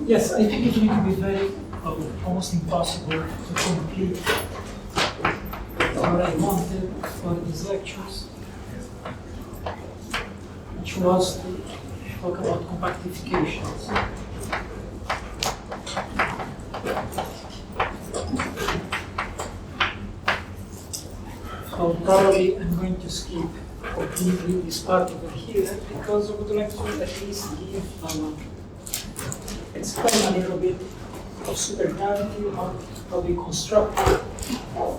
Yes, I think it's going to be very almost impossible to complete what I wanted for these lectures, which was to talk about compactifications. So probably I'm going to skip completely this part over here because I would like to at least give explain a little bit of supergravity, how we construct it.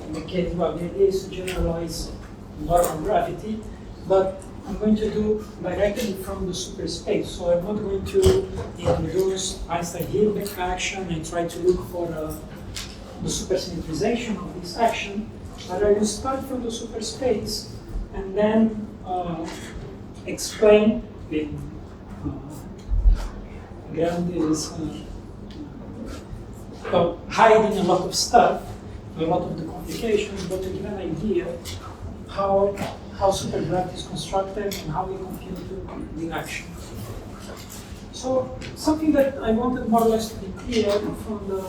In the case, well, the idea is to generalize normal gravity, but I'm going to do directly from the superspace. So I'm not going to introduce Einstein-Hilbert action and try to look for the supersymmetrization of this action, but I will start from the superspace and then explain in hiding a lot of stuff, a lot of the complications, but to give an idea how supergravity is constructed and how we compute the action. So something that I wanted more or less to be clear from the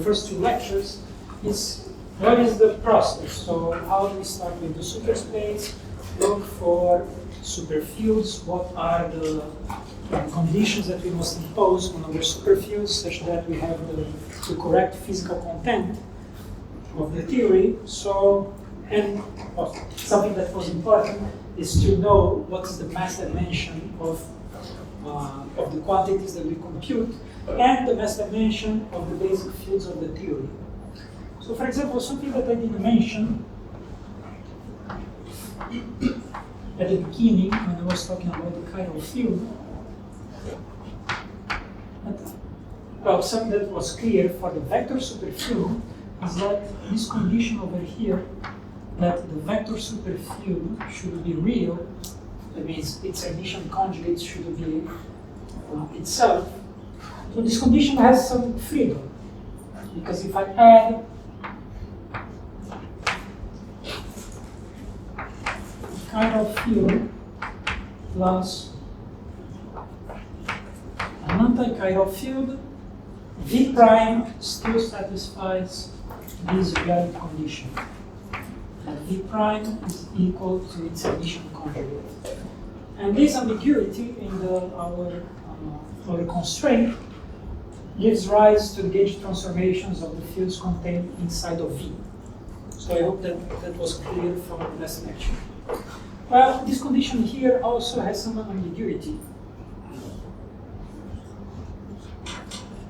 first two lectures is what is the process. So how do we start with the superspace, look for superfields, what are the conditions that we must impose on our superfields such that we have the correct physical content of the theory. So, and something that was important is to know what is the mass dimension of the quantities that we compute and the mass dimension of the basic fields of the theory. So, for example, something that I didn't mention at the beginning when I was talking about the chiral field. Well, something that was clear for the vector superfield is that this condition over here, that the vector superfield should be real, that means its addition conjugate should be itself. So this condition has some freedom, because if I add chiral field plus an anti-chiral field, V prime still satisfies this valid condition. And V prime is equal to its addition conjugate. And this ambiguity in our constraint gives rise to the gauge transformations of the fields contained inside of V. So I hope that was clear from the last lecture. Well, this condition here also has some ambiguity.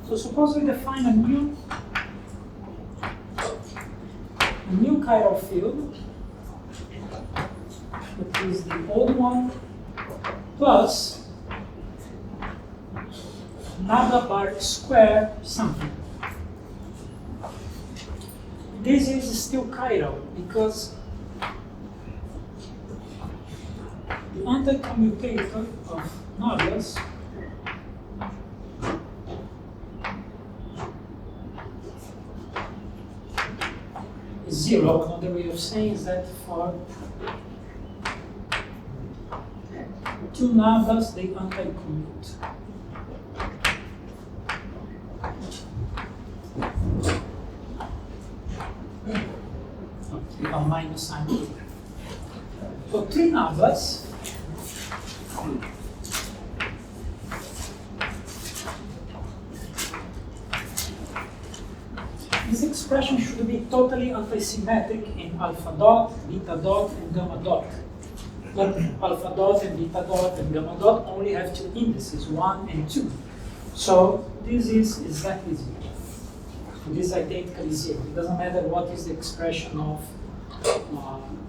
So suppose we define a new chiral field, that is the old one, plus nabla bar square something. This is still chiral because the anti-commutator of nablas is 0. Another way of saying is that for two nablas, they anti-commute. A minus sign here. So three nablas. This expression should be totally antisymmetric in alpha dot, beta dot, and gamma dot. But alpha dot and beta dot and gamma dot only have two indices, 1 and 2. So this is exactly 0. So this is identically 0. It doesn't matter what is the expression of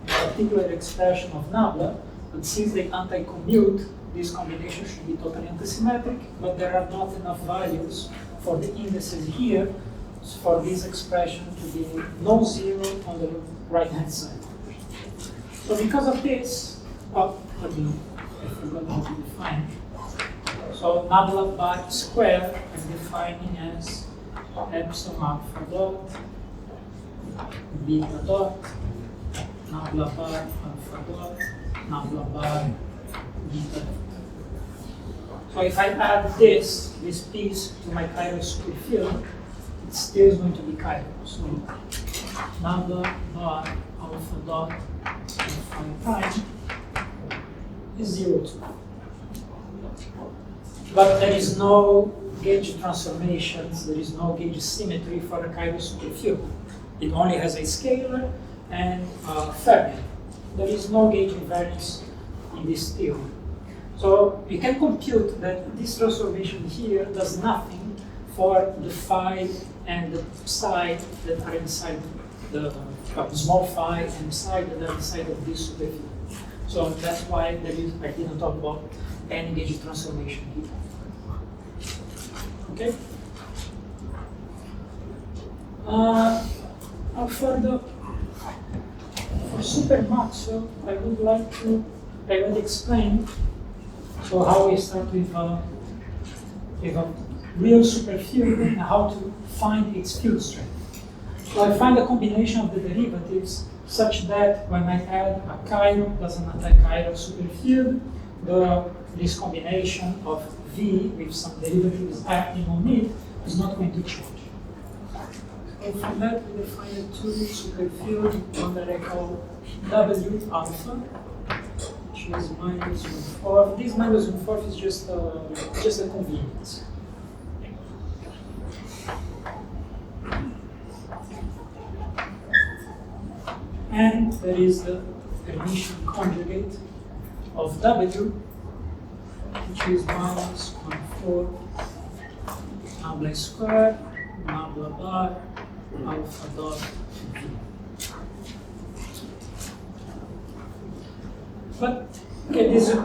particular expression of nabla, but since they anti-commute, this combination should be totally antisymmetric, but there are not enough values for the indices here for this expression to be non-zero on the right-hand side. So because of this, I forgot how to define. So nabla bar square I'm defining as epsilon alpha dot, beta dot, nabla bar alpha dot, nabla bar beta dot. So if I add this piece to my chiral superfield, it still is going to be chiral. So nabla bar alpha dot phi prime is 0, 2. But there is no gauge transformations, there is no gauge symmetry for a chiral superfield. It only has a scalar and a fermion. There is no gauge invariance in this theory. So you can compute that this transformation here does nothing for the phi and the psi that are inside the small phi and psi that are inside of this superfield. So that's why I didn't talk about any gauge transformation here. Okay? Now for Supermaxwell, I would like to explain how we start with a real superfield and how to find its field strength. So I find a combination of the derivatives such that when I add a chiral plus an anti-chiral superfield, this combination of V with some derivatives acting on it is not going to change. So from that we define a 2 superfield, one that I call W alpha, which is minus 1/4. This minus 1/4 is just a convenience. And there is the Hermitian conjugate of W, which is minus 1/4 nabla squared nabla bar alpha dot V. But okay, this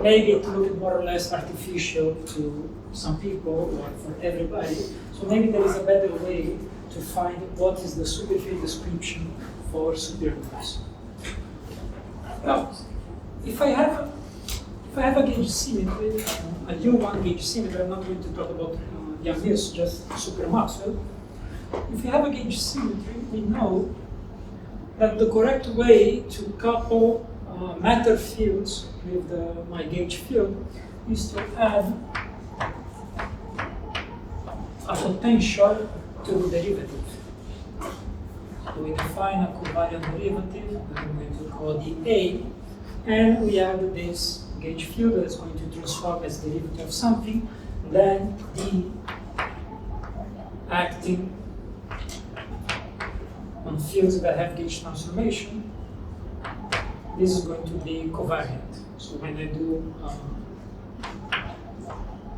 maybe it looked more or less artificial to some people or for everybody. So maybe there is a better way to find what is the superfield description for supergroups. Now, if I have a gauge symmetry, a U1 gauge symmetry, I'm not going to talk about Young-Mills, just Supermaxwell. If you have a gauge symmetry, we know that the correct way to couple matter fields with my gauge field is to add a potential to the derivative. So we define a covariant derivative that I'm going to call dA, and we add this gauge field that is going to transform as derivative of something, then D acting on fields that have gauge transformation. This is going to be covariant. So when I do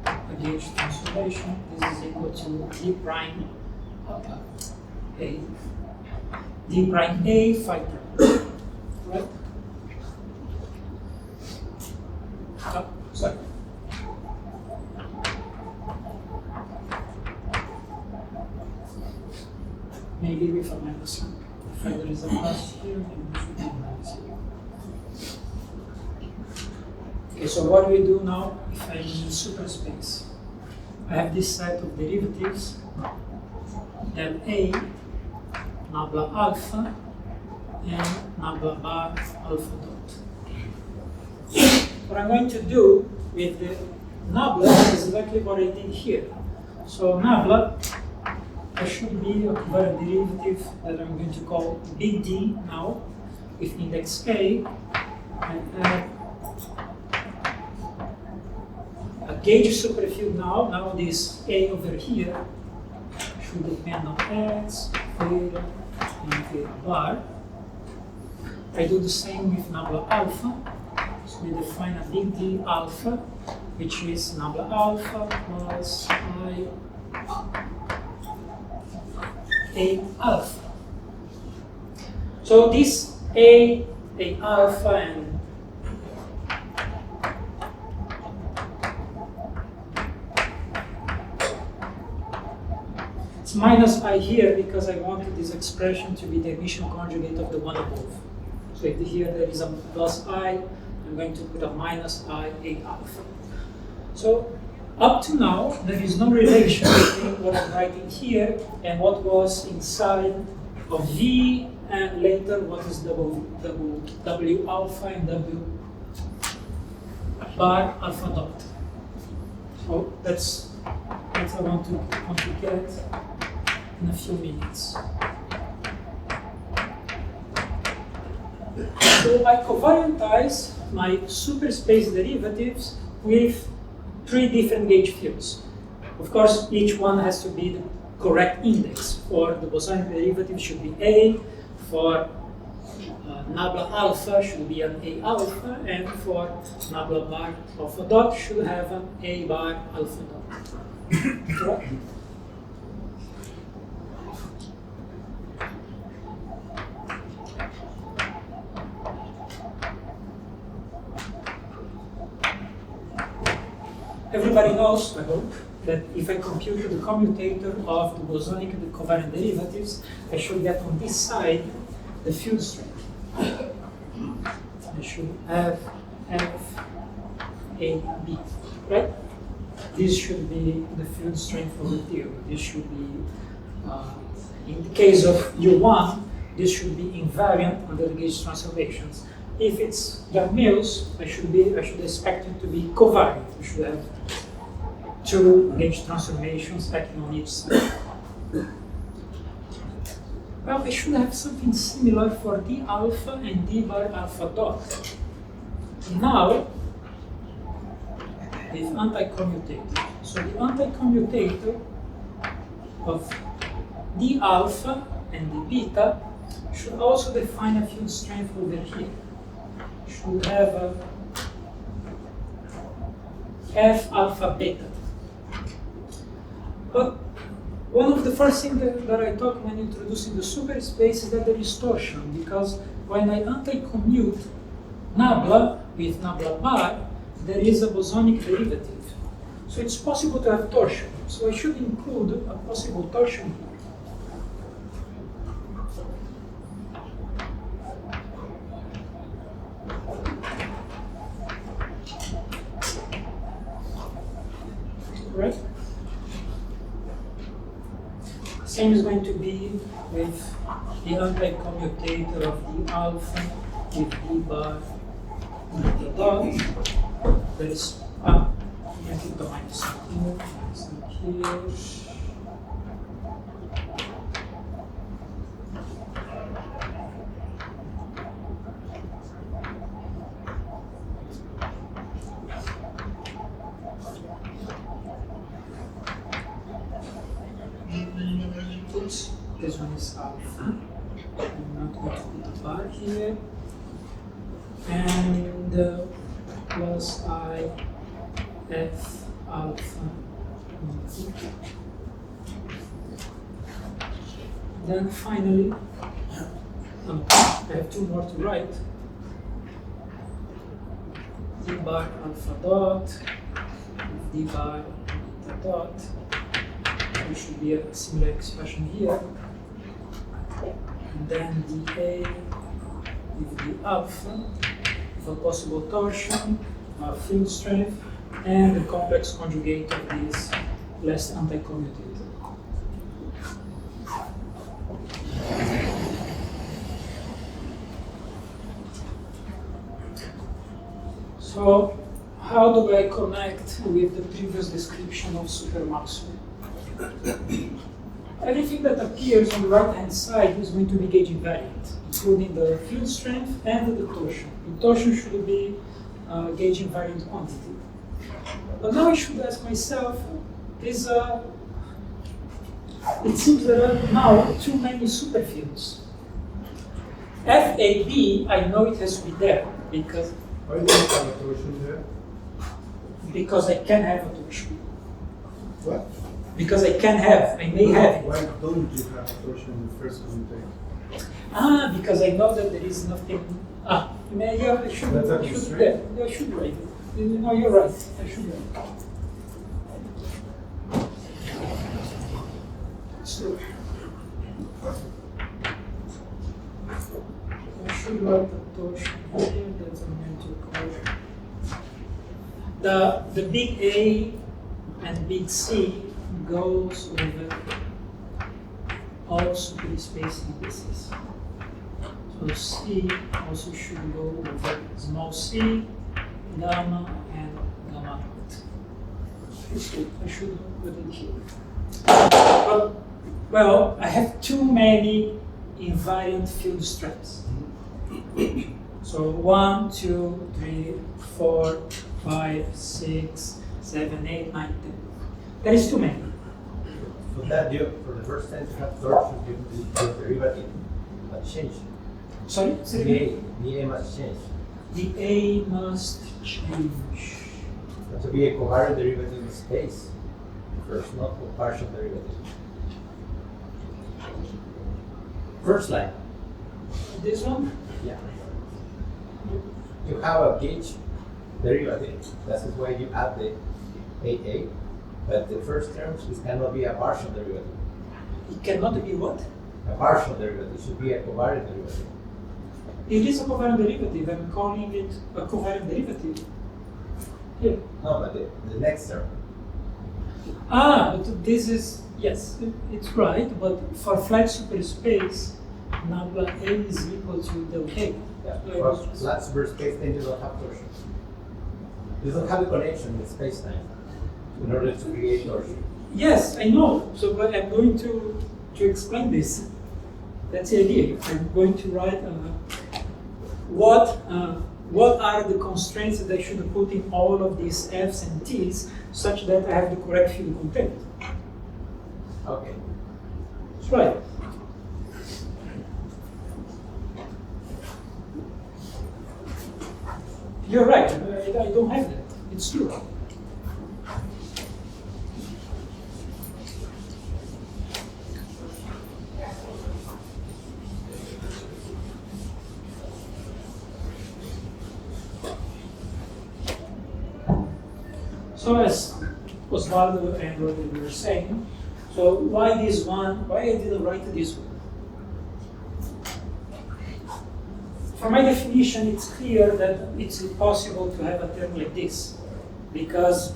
a gauge transformation, this is equal to D prime A. D prime A phi prime. Right? Oh, sorry. Maybe with a minus 1. If there is a plus here, then we should be minus here. Okay, so what do we do now if I'm in superspace? I have this set of derivatives, del A, nabla alpha, and nabla bar alpha dot. What I'm going to do with the nabla is exactly what I did here. So nabla, there should be a covariant derivative that I'm going to call big D now, with index K, and add a gauge superfield now. Now this A over here should depend on X, theta, and theta bar. I do the same with nabla alpha. So we define a big D alpha, which is nabla alpha plus I A alpha. So this A alpha and it's minus I here because I wanted this expression to be the Hermitian conjugate of the one above. So if here there is a plus I, I'm going to put a minus I A alpha. So up to now, there is no relation between what I'm writing here and what was inside of V, and later what is W alpha and W bar alpha dot. Oh, that's what I want to get in a few minutes. So I covariantize my superspace derivatives with 3 different gauge fields. Of course, each one has to be the correct index. For the bosonic derivative should be A, for nabla alpha should be an A alpha, and for nabla bar alpha dot should have an A bar alpha dot. Correct? Everybody knows, I hope, that if I compute the commutator of the bosonic and the covariant derivatives, I should get on this side the field strength. I should have F, A, B, right? This should be the field strength of the theorem. This should be, in the case of U1, this should be invariant under the gauge transformations. If it's Mills, I should expect it to be covariant. I should have 2 gauge transformations acting on each side. Well, I should have something similar for D alpha and D bar alpha dot. Now, with anti-commutator. So the anti-commutator of D alpha and D beta should also define a field strength over here. Should have a F alpha beta. But one of the first things that I talk when introducing the superspace is that there is torsion, because when I anti-commute nabla with nabla bar, there is a bosonic derivative. So it's possible to have torsion. So I should include a possible torsion here. Right? Same is going to be with the anti-commutator of the alpha with D bar and the dot. There is I think the minus here. Oops, this one is alpha. I'm not going to put a bar here. And plus I F alpha. Then finally, I have 2 more to write. D bar alpha dot, D bar beta dot. There should be a similar expression here. And then dA with the alpha, with a possible torsion, field strength, and the complex conjugate of this last anti-commutator. So, how do I connect with the previous description of supermaximum? Everything that appears on the right-hand side is going to be gauge invariant, including the field strength and the torsion. The torsion should be gauge invariant quantity. But now I should ask myself, it seems there are now too many superfields. FAB, I know it has to be there, because why do you have a torsion there? Because I can have a torsion. What? Because I may have it. Why don't you have a torsion in the first commutator? Because I know that there is nothing. I should write it. No, you're right. I should write it. So, I should write the torsion here. That's a mental closure. The big A and big C goes over all superspace indices. So C also should go over small c, gamma, and gamma naught. It's good. I should put it here. But, well, I have too many invariant field strengths. So 1, 2, 3, 4, 5, 6, 7, 8, 9, 10. That is too many. For that, for the first time to have torsion, the derivative must change. Sorry? The A must change. The A must change. To be a covariant derivative in space. First, not a partial derivative. First line. This one? Yeah. You have a gauge derivative. That's why you add the AA. But the first term cannot be a partial derivative. It cannot be what? A partial derivative. It should be a covariant derivative. It is a covariant derivative. I'm calling it a covariant derivative. Here. No, but the next term. Ah, but this is, yes, it's right, but for flat superspace, nabla A is equal to del A. Yeah. For flat superspace, then you don't have torsion. You don't have a connection with space-time in order to create torsion. Yes, I know. So, but I'm going to explain this. That's the idea. I'm going to write what are the constraints that I should put in all of these F's and T's such that I have the correct field content. Okay. That's right. You're right. I don't have that. It's true. So as Osvaldo and Rodrigo were saying, so why this one? Why I didn't write this one? For my definition, it's clear that it's impossible to have a term like this because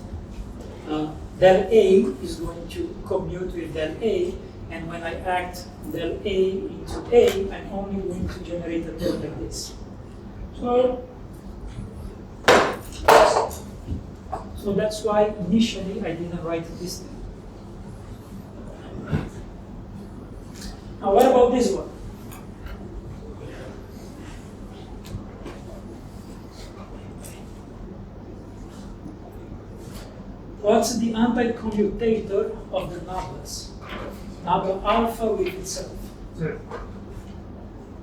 del A is going to commute with del A, and when I act del A into A, I'm only going to generate a term like this. So that's why initially I didn't write this thing. Now what about this one? What's the anti-commutator of the nablas? Nabla alpha with itself. 0.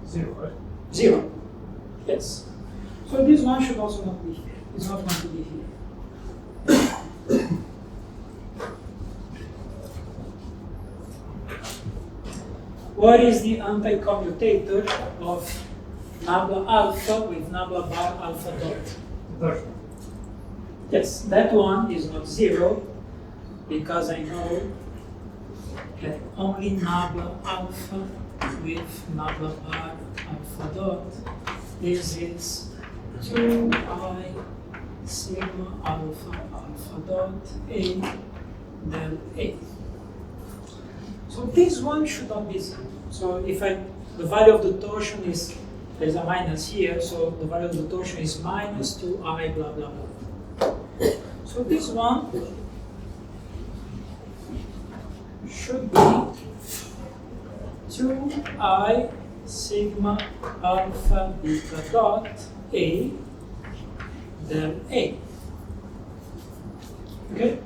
0, right? 0. Yes. So this one should also not be here. It's not going to be here. What is the anti-commutator of nabla alpha with nabla bar alpha dot? Torsion. Yes, that one is not 0 because I know that only nabla alpha with nabla bar alpha dot is 2I sigma alpha alpha dot A del A. So this one should not be 0. So if the value of the torsion is, there's a minus here, so the value of the torsion is minus 2I blah blah blah. So this one should be 2I sigma alpha beta dot A del A. Okay?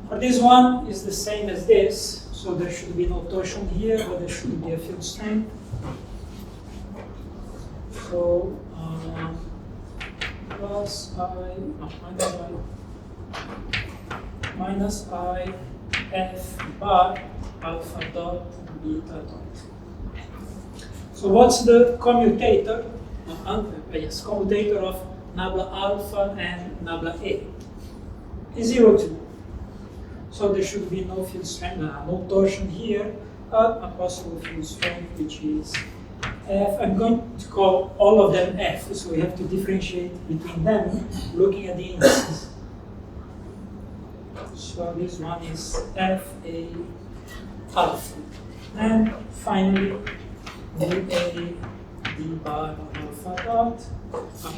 For this one is the same as this, so there should be no torsion here, but there should be a field strength. So plus I, no, minus I F bar alpha dot beta dot. So what's the commutator? Yes, commutator of nabla alpha and nabla A is 0, 2. So there should be no field strength, no torsion here, but a possible field strength which is F. I'm going to call all of them F, so we have to differentiate between them looking at the indices. So this one is F A alpha. And finally, D A D bar alpha dot alpha.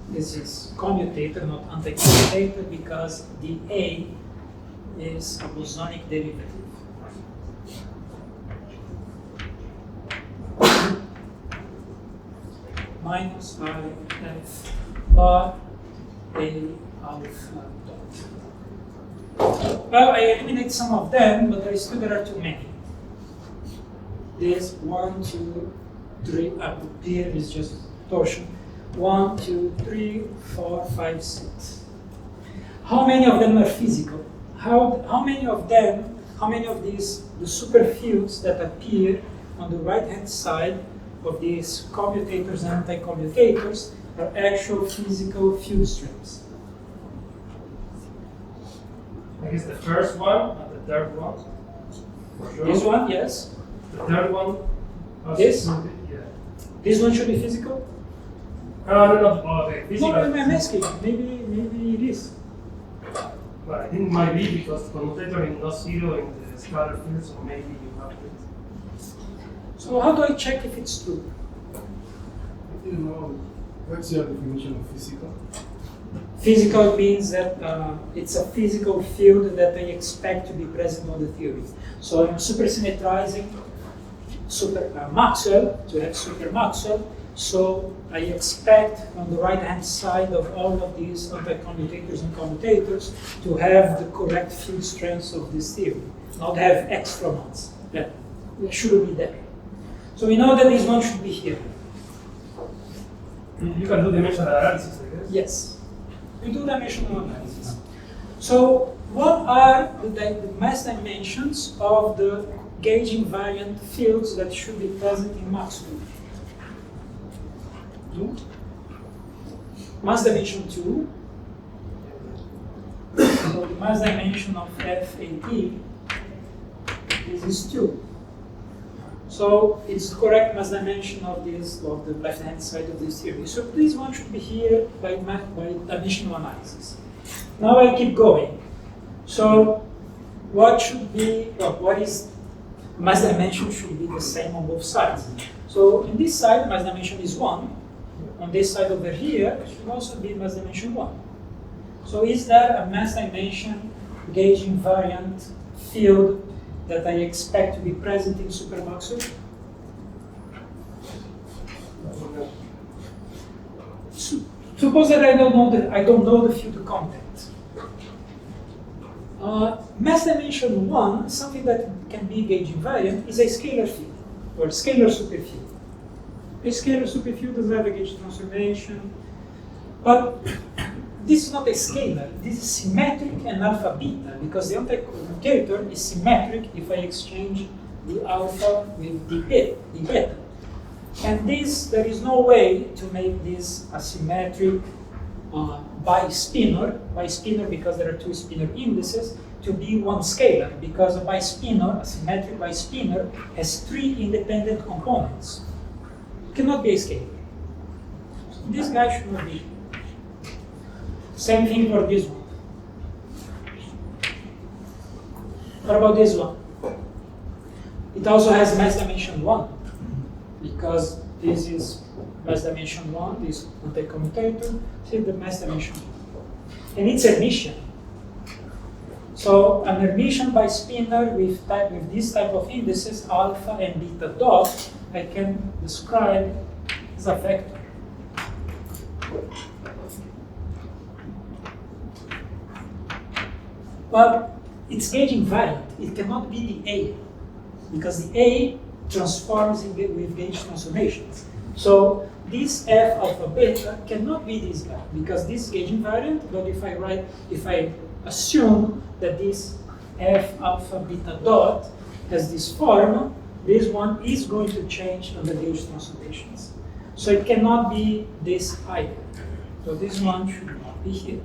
This is commutator, not anti-commutator, because the A is a bosonic derivative. Minus I F bar A alpha dot. Well, I eliminate some of them, but there are too many. There's 1, 2, 3, here is just torsion. 1, 2, 3, 4, 5, 6. How many of them are physical? How many of these, the superfields that appear on the right-hand side of these commutators and anti-commutators are actual physical field strings? I guess the first one and the third one. For sure. This one, yes. The third one. This? Yeah. This one should be physical? No. Okay. Physical. No, I'm asking. Maybe it is. Well, I think it might be because the commutator is not zero in the scalar field, so maybe you have it. So how do I check if it's true? You know, what's your definition of physical? Physical means that it's a physical field that I expect to be present on the theory. So I'm supersymmetrizing Maxwell to have super Maxwell. So I expect on the right-hand side of all of these anti-commutators and commutators to have the correct field strengths of this theory, not have extra ones. That shouldn't be there. So we know that this one should be here. You can do dimensional analysis, I guess. Yes, we do dimensional analysis. So what are the mass dimensions of the gauge invariant fields that should be present in Maxwell? 2. Mass dimension 2. So the mass dimension of FAT is 2. So it's the correct mass dimension of the left-hand side of this theory. So this one should be here by dimensional analysis. Now I keep going. So what should be, what is mass dimension should be the same on both sides. So in this side, mass dimension is 1. On this side over here, it should also be mass dimension 1. So is there a mass dimension gauge invariant field that I expect to be present in Super Maxwell? Suppose that I don't know the field content. Mass dimension 1, something that can be gauge invariant, is a scalar field, or scalar superfield. A scalar superfield does have a gauge transformation, but this is not a scalar. This is symmetric and alpha beta, because the anti-commutator is symmetric if I exchange the alpha with the beta. And there is no way to make this a symmetric bispinor because there are 2 spinor indices, to be one scalar, because a bispinor, a symmetric bispinor, has 3 independent components. It cannot be a scalar. So this guy should not be. Same thing for this one. What about this one? It also has mass dimension 1, because this is mass dimension 1, this anti-commutator, see the mass dimension 1. And it's Hermitian. So an Hermitian bispinor with this type of indices, alpha and beta dot, I can describe as a vector. But it's gauge invariant. It cannot be the A, because the A transforms with gauge transformations. So this F alpha beta cannot be this guy, because this is gauge invariant. But if I assume that this F alpha beta dot has this form, this one is going to change under gauge transformations. So it cannot be this either. So this one should not be here.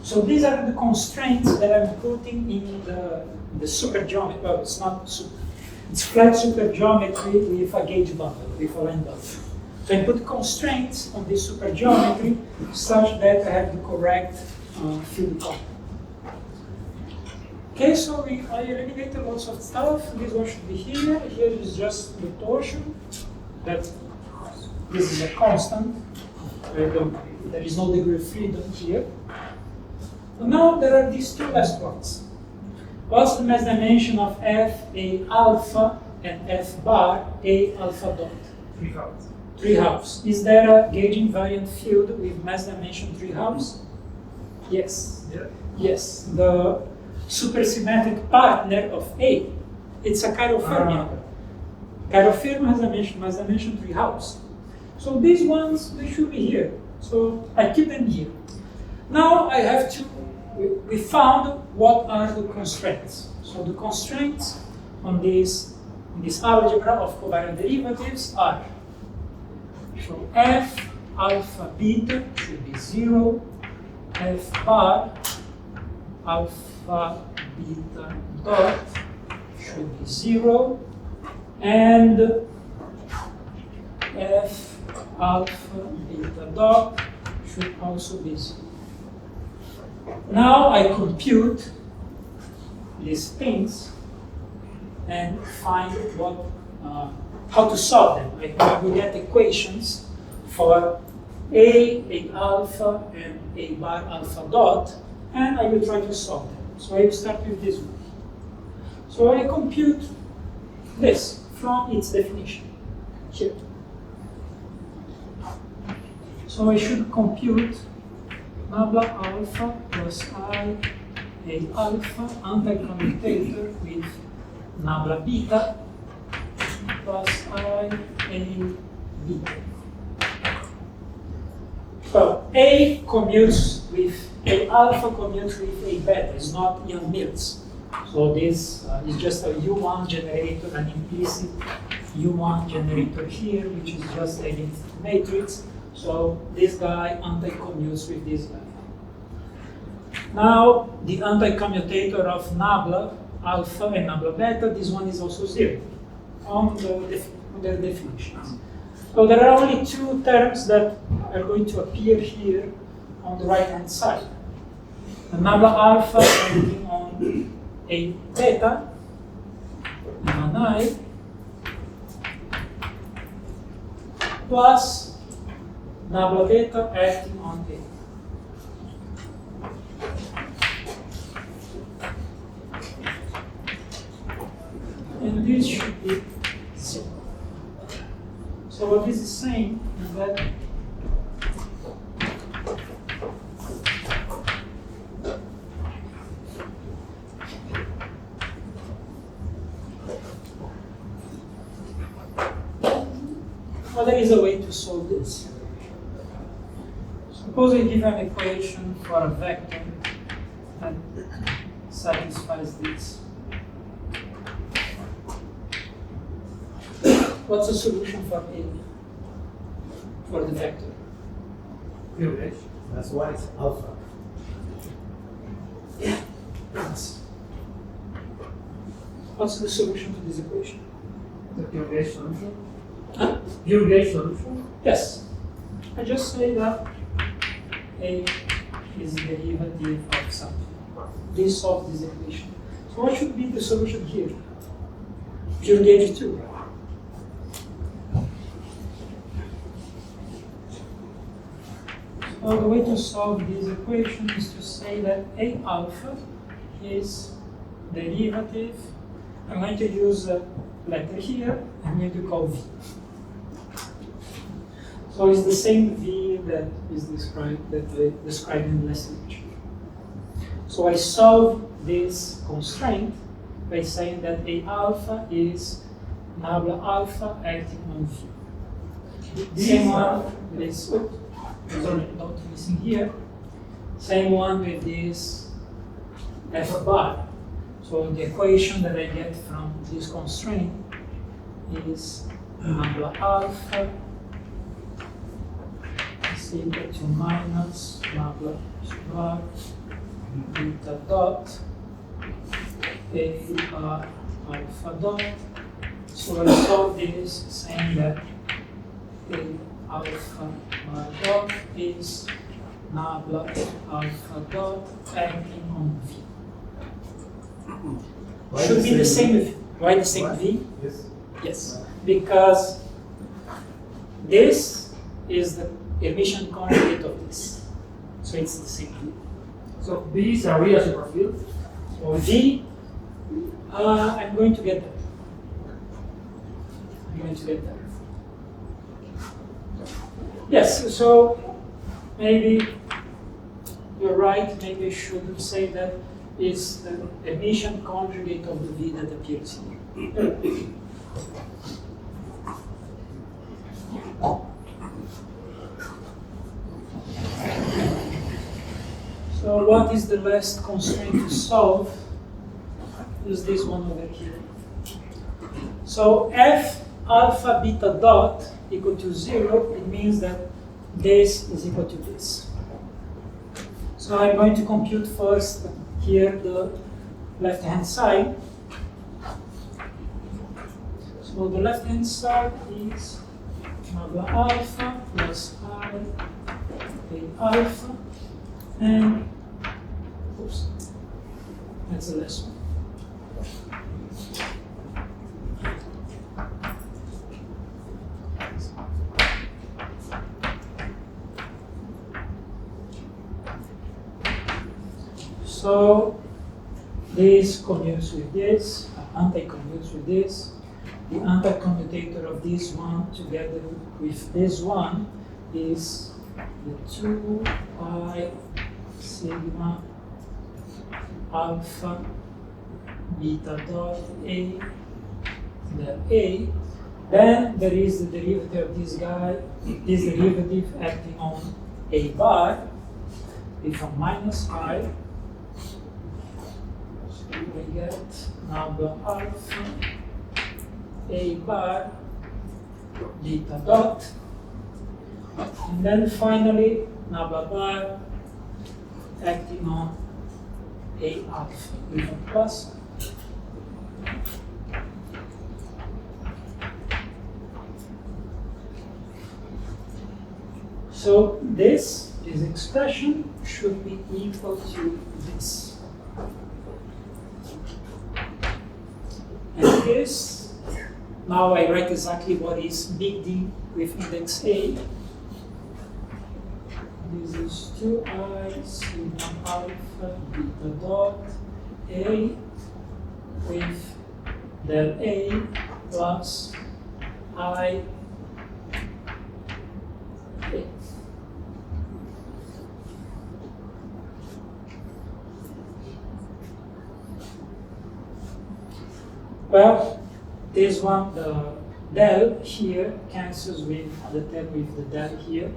So these are the constraints that I'm putting in the super geometry. Well, it's not super. It's flat super geometry with a gauge bundle, with a line bundle. So I put constraints on this super geometry such that I have the correct field content. Okay, so I eliminated lots of stuff. This one should be here. Here is just the torsion. This is a constant. There is no degree of freedom here. And now there are these two last ones. What's the mass dimension of F A alpha and F bar A alpha dot? 3/2. 3/2. Is there a gauge invariant field with mass dimension 3/2? Yes. Yeah. Yes. The supersymmetric partner of A. It's a chirofermion. Chirofermion has mass dimension 3/2. So these ones, they should be here. So I keep them here. Now I have to, we found what are the constraints. So the constraints on this algebra of covariant derivatives are, so F alpha beta should be 0, F bar alpha beta dot should be 0, and F alpha beta dot should also be 0. Now I compute these things and find what, how to solve them. I will get equations for A alpha, and A bar alpha dot, and I will try to solve them. So I will start with this one. So I compute this from its definition here. So I should compute nabla alpha plus I A alpha anti-commutator with nabla beta plus I A beta. Well, A commutes with A alpha commutes with A beta. It's not Young Mills. So this is just a U1 generator, an implicit U1 generator here, which is just a matrix. So this guy anti-commutes with this guy. Now the anti-commutator of nabla alpha and nabla beta, this one is also 0 on their definitions. So there are only two terms that are going to appear here on the right-hand side. The nabla alpha acting on A beta, and an I, plus nabla beta acting on A. And this should be 0. So what this is saying is that well, there is a way to solve this. Suppose I give an equation for a vector that satisfies this. What's the solution for A? For the vector? That's why it's alpha. Yes. What's the solution to this equation? The Purgate solution? Huh? Purgate solution? Yes. I just say that A is the derivative of something. This solves this equation. So what should be the solution here? Pure gauge 2. So the way to solve this equation is to say that A alpha is derivative. I'm going to use a letter here. I'm going to call V. So it's the same V that is described that I described in the last lecture. So I solve this constraint by saying that A alpha is nabla alpha acting on V. Same one with this. Sorry, not missing here. Same one with this F bar. So the equation that I get from this constraint is nabla alpha is equal to minus nabla bar beta dot A bar alpha dot. So I solve this saying that A alpha bar dot is nabla alpha dot acting on V. Should be the same V. Why the same V? Yes. Yes, because this is the emission conjugate of this. So it's the same thing. So B is a real superfield. Or V, I'm going to get there. I'm going to get there. Yes, so maybe you're right, maybe I shouldn't say that is the emission conjugate of the V that appears here. So what is the last constraint to solve? Is this one over here. So f alpha beta dot equal to 0, it means that this is equal to this. So I'm going to compute first here the left-hand side. So the left-hand side is lambda alpha plus I a alpha, and oops, that's the last one. So this commutes with this, anti-commutes with this. The anti-commutator of this one together with this one is the 2I sigma alpha beta dot A del A. Then there is the derivative of this guy, this derivative acting on A bar with a minus I. We get lambda alpha A bar beta dot, and then finally lambda bar acting on A alpha with a plus. So this expression should be equal to this. And this, now I write exactly what is big D with index A. This is 2I sigma alpha beta dot A with del A plus I A. Well, this one, the del here cancels with the term with the del here.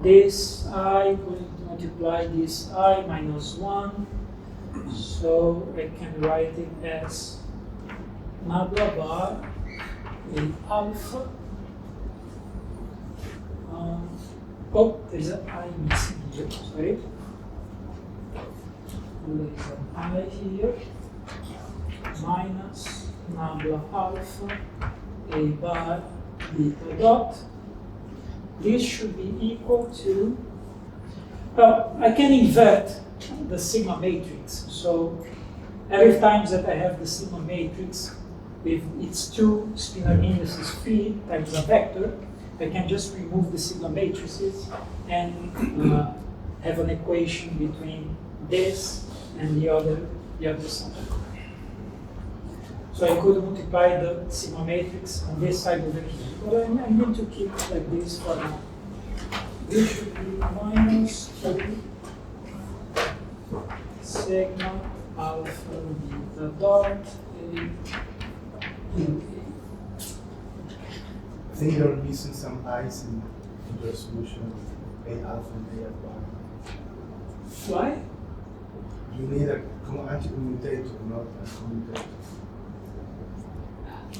This I going to multiply this I minus 1, so I can write it as lambda bar A alpha. Oh, there's an I missing here, sorry. There is an I here, minus lambda alpha A bar beta dot. This should be equal to, well, I can invert the sigma matrix. So every time that I have the sigma matrix with its two spinor indices phi times a vector, I can just remove the sigma matrices and have an equation between this and the other side. So I could multiply the sigma matrix on this side over here. But I'm going to keep it like this for now. This should be minus 2 sigma alpha beta dot A. I think you're missing some i's in your solution of A alpha and A bar. Why? You need a anti-commutator, not a commutator.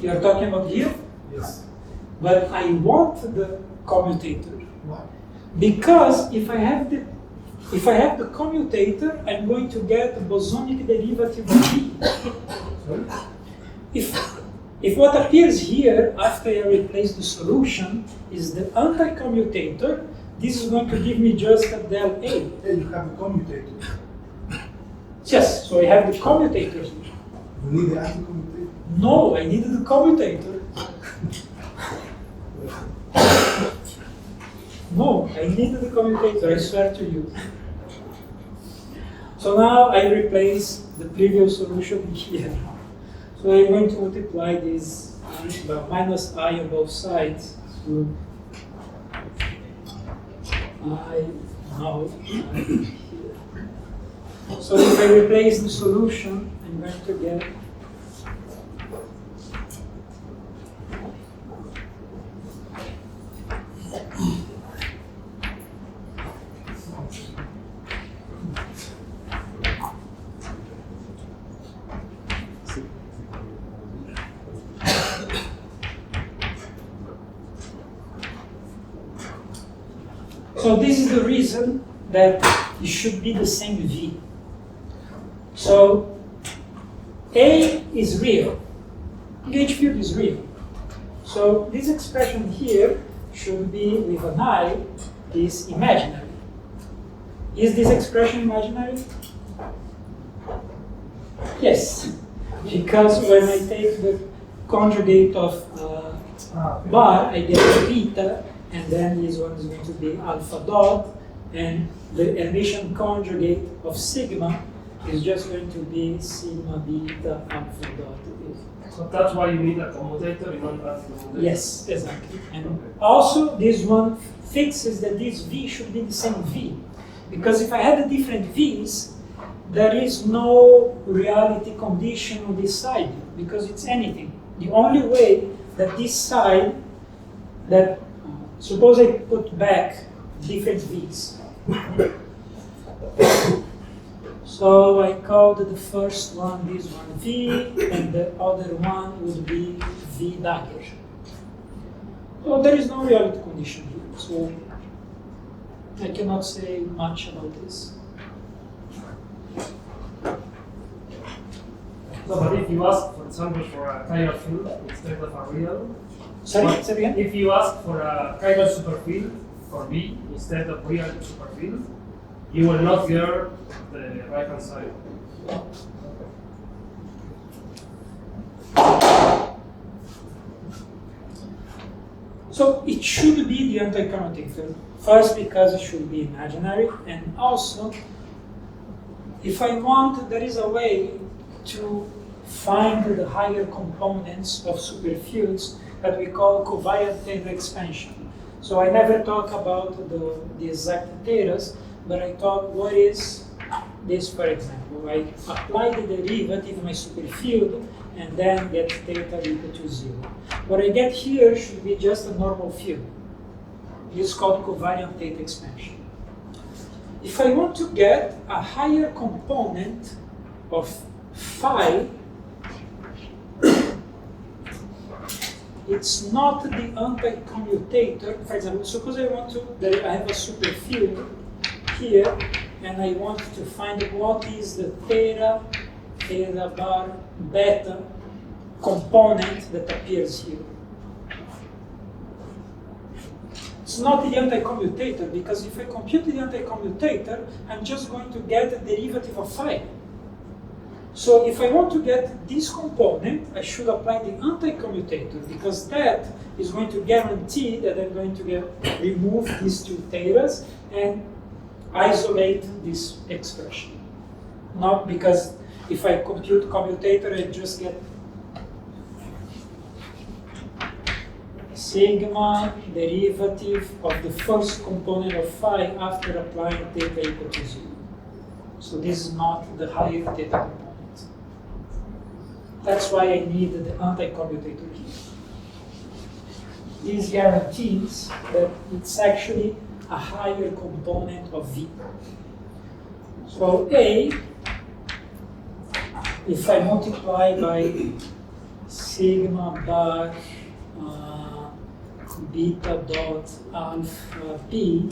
You're talking about here? Yes. But I want the commutator. Why? Because if I have the commutator, I'm going to get the bosonic derivative of B. Sorry? If what appears here after I replace the solution is the anti-commutator, this is going to give me just a del A. Hey, you have a commutator. Yes, so I have the commutator here. You need the anti-commutator. No, I needed the commutator. No, I needed the commutator, I swear to you. So now I replace the previous solution here. So I'm going to multiply this by minus I on both sides. So I now I here. So if I replace the solution, I'm going to get so this is the reason that it should be the same V. So A is real, gauge field is real. So this expression here should be with an I is imaginary. Is this expression imaginary? Yes, because when I take the conjugate of bar, I get beta, and then this one is going to be alpha dot, and the Hermitian conjugate of sigma is just going to be sigma beta alpha dot. So that's why you need a commutator in order to commutator. Yes, exactly. And also this one fixes that this V should be the same V. Because if I had different V's, there is no reality condition on this side, because it's anything. The only way that this side, that suppose I put back different V's. So I called the first one, this one V, and the other one would be V dagger. So there is no reality condition here, so I cannot say much about this. So, but if you ask, for example, for a chiral field instead of a real, Sorry, say again? if you ask for a chiral superfield for V instead of real superfield, you will not get the right hand side. So it should be the anti-commutator. First, because it should be imaginary, and also, if I want, there is a way to find the higher components of superfields that we call covariant theta expansion. So I never talk about the exact thetas, but I thought, what is this, for example? I apply the derivative of my superfield and then get theta equal to 0. What I get here should be just a normal field. It's called covariant theta expansion. If I want to get a higher component of phi, it's not the anti-commutator. For example, suppose I want to, I have a superfield here, and I want to find what is the theta bar beta component that appears here. It's not the anti-commutator, because if I compute the anti-commutator, I'm just going to get the derivative of phi. So if I want to get this component, I should apply the anti-commutator, because that is going to guarantee that I'm going to remove these two thetas and isolate this expression. Not because if I compute commutator, I just get sigma derivative of the first component of phi after applying theta equal to 0. So this is not the higher theta component. That's why I need the anti-commutator here. This guarantees that it's actually a higher component of V. So A, if I multiply by sigma bar beta dot alpha p,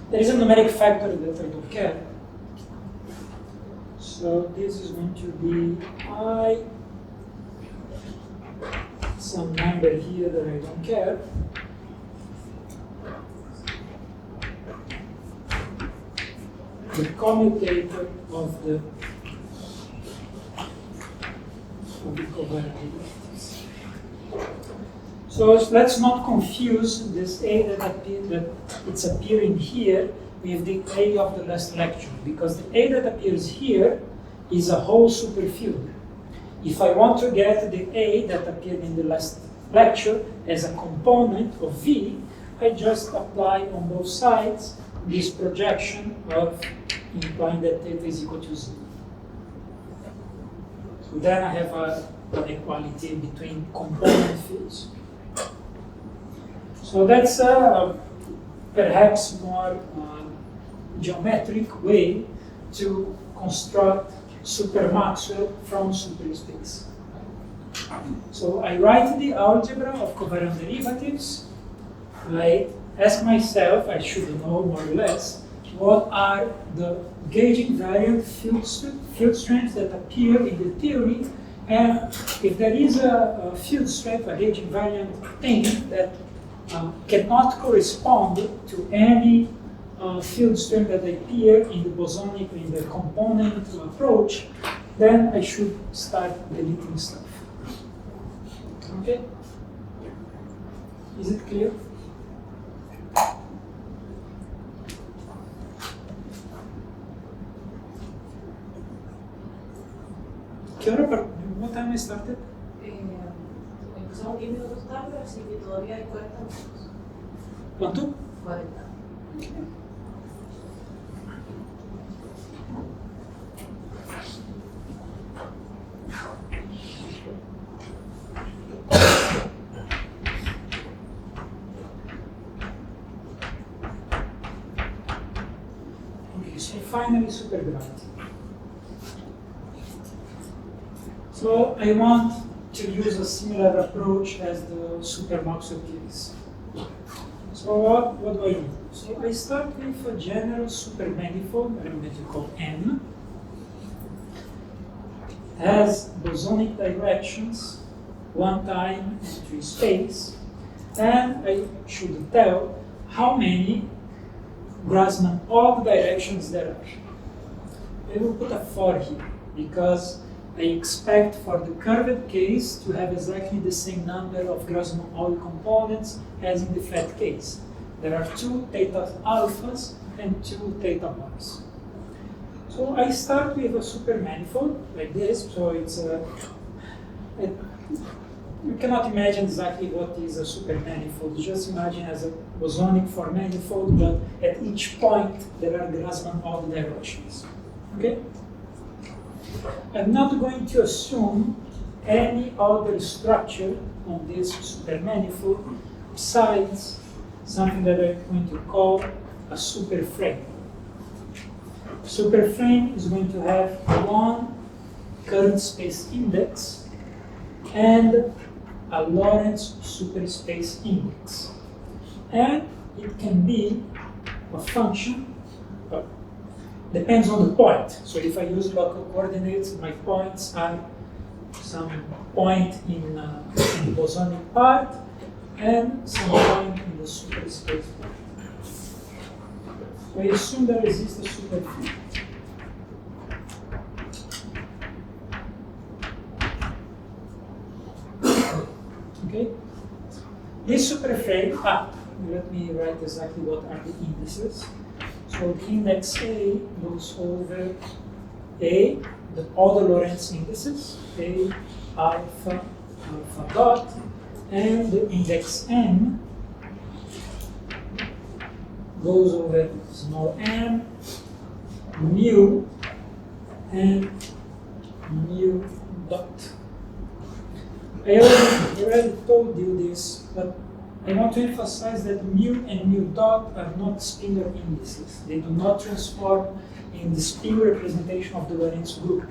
there is a numeric factor that I don't care. So this is going to be I, some number here that I don't care. The commutator of the the covariant derivatives. So let's not confuse this A that it's appearing here with the A of the last lecture, because the A that appears here is a whole superfield. If I want to get the A that appeared in the last lecture as a component of V, I just apply on both sides this projection of implying that theta is equal to 0. So then I have an equality between component fields. So that's perhaps more geometric way to construct super Maxwell from superspace. So I write the algebra of covariant derivatives. I ask myself, I should know more or less, what are the gauge invariant field strengths that appear in the theory, and if there is a field strength, a gauge invariant thing that cannot correspond to any field strength that appear in the bosonic, in the component approach, then I should start deleting stuff. Okay? Is it clear? What time I started? Empezamos 10 minutos tarde, así que todavía hay 40 minutos. ¿Cuánto? 40. Okay, so finally supergravity. So I want to use a similar approach as the super Maxwell case. So what do I do? So I start with a general supermanifold, I'm going to call M, has bosonic directions, one time and three space, and I should tell how many Grassmann odd directions there are. I will put a 4 here because I expect for the curved case to have exactly the same number of Grassmann odd components as in the flat case. There are 2 theta alphas and 2 theta bars. So I start with a supermanifold like this. So it's you cannot imagine exactly what is a supermanifold. Just imagine as a bosonic for manifold, but at each point there are Grassmann odd directions. Okay? I'm not going to assume any other structure on this supermanifold besides something that I'm going to call a superframe. Superframe is going to have one current space index and a Lorentz superspace index. And it can be a function, depends on the point. So if I use local coordinates, my points are some point in the bosonic part and some point in the superspace part. So I assume there exists a superfield. Okay? This superframe, let me write exactly what are the indices. So the index A goes over A, all the Lorentz indices, A, alpha, alpha dot, and the index M goes over small m, mu, and mu dot. I already told you this, but I want to emphasize that mu and mu dot are not spinor indices. They do not transform in the spin representation of the Lorentz group.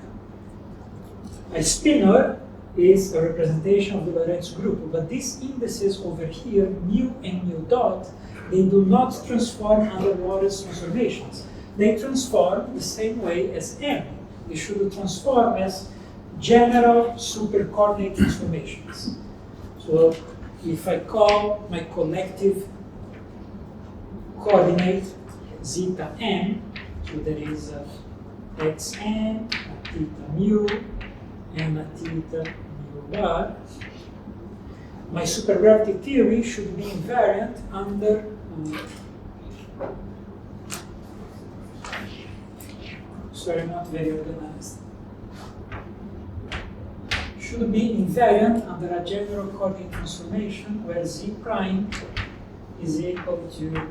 A spinor is a representation of the Lorentz group, but these indices over here, mu and mu dot, they do not transform under Lorentz transformations. They transform the same way as M. They should transform as general supercoordinate transformations. So if I call my collective coordinate zeta m, so there is a xn, a theta mu, and a theta bar, my supergravity theory should be invariant under sorry, not very organized. Should be invariant under a general coordinate transformation where z prime is equal to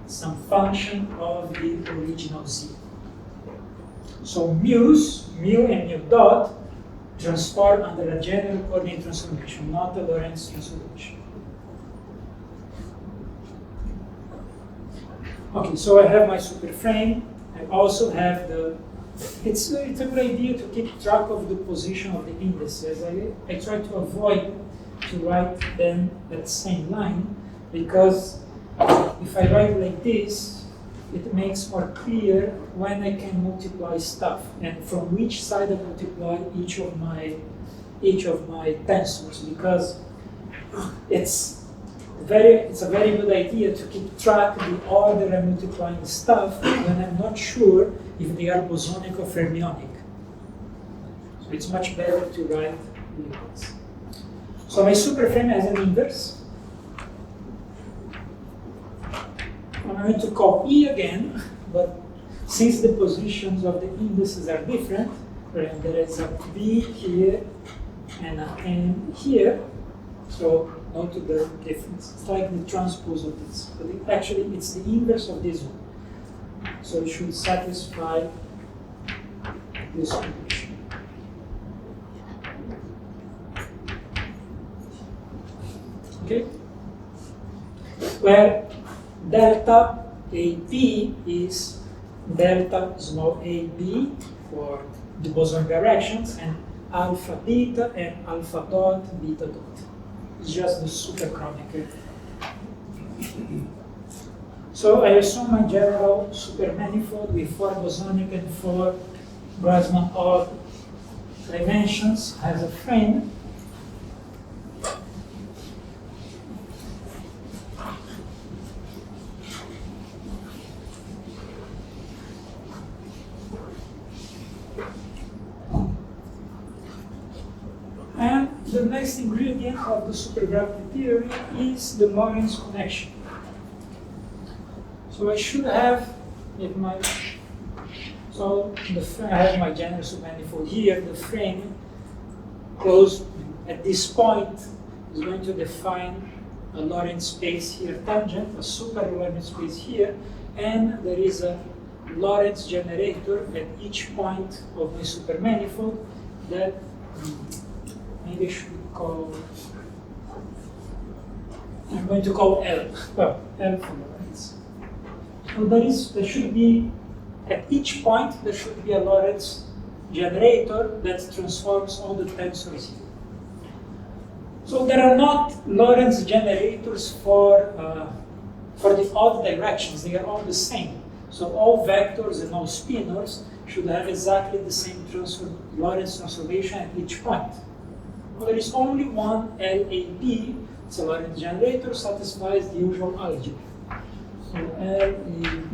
some function of the original z. So mu and mu dot transform under a general coordinate transformation, not a Lorentz transformation. Okay, so I have my superframe. I also have the. It's a good idea to keep track of the position of the indices. I try to avoid to write them at the same line, because if I write like this, it makes more clear when I can multiply stuff and from which side I multiply each of my tensors, because it's a very good idea to keep track of the order I'm multiplying stuff when I'm not sure if they are bosonic or fermionic. So it's much better to write this. So my superframe has an inverse. I'm going to call E again, but since the positions of the indices are different, there is a V here and an N here, so note the difference. It's like the transpose of this, but actually it's the inverse of this one. So it should satisfy this condition. Okay? Where delta AB is delta small ab for the boson directions, and alpha beta and alpha dot beta dot. It's just the superchronic. So I assume my general supermanifold with 4 bosonic and 4 Grassmann odd dimensions has a frame. And the next ingredient of the supergravity theory is the Lorentz connection. So I should have, if my, so the frame, I have my general supermanifold here. The frame close at this point is going to define a Lorentz space here tangent, a super Lorentz space here, and there is a Lorentz generator at each point of my supermanifold that maybe I should call, I'm going to call L. Well, L for Lorentz. So there should be, at each point, there should be a Lorentz generator that transforms all the tensors here. So there are not Lorentz generators for the odd directions. They are all the same. So all vectors and all spinors should have exactly the same Lorentz transformation at each point. Well, there is only one LAB, it's a Lorentz generator, satisfies the usual algebra. So LAB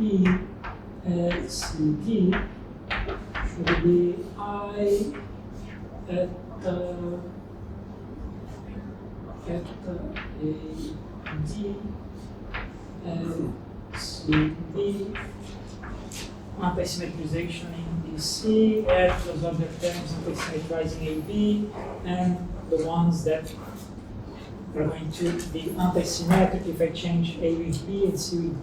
LCD should be I at AD LCD, anti-symmetrization in DC, add those other terms, anti-symmetrizing AB, and the ones that are going to be anti-symmetric if I change A with B and C with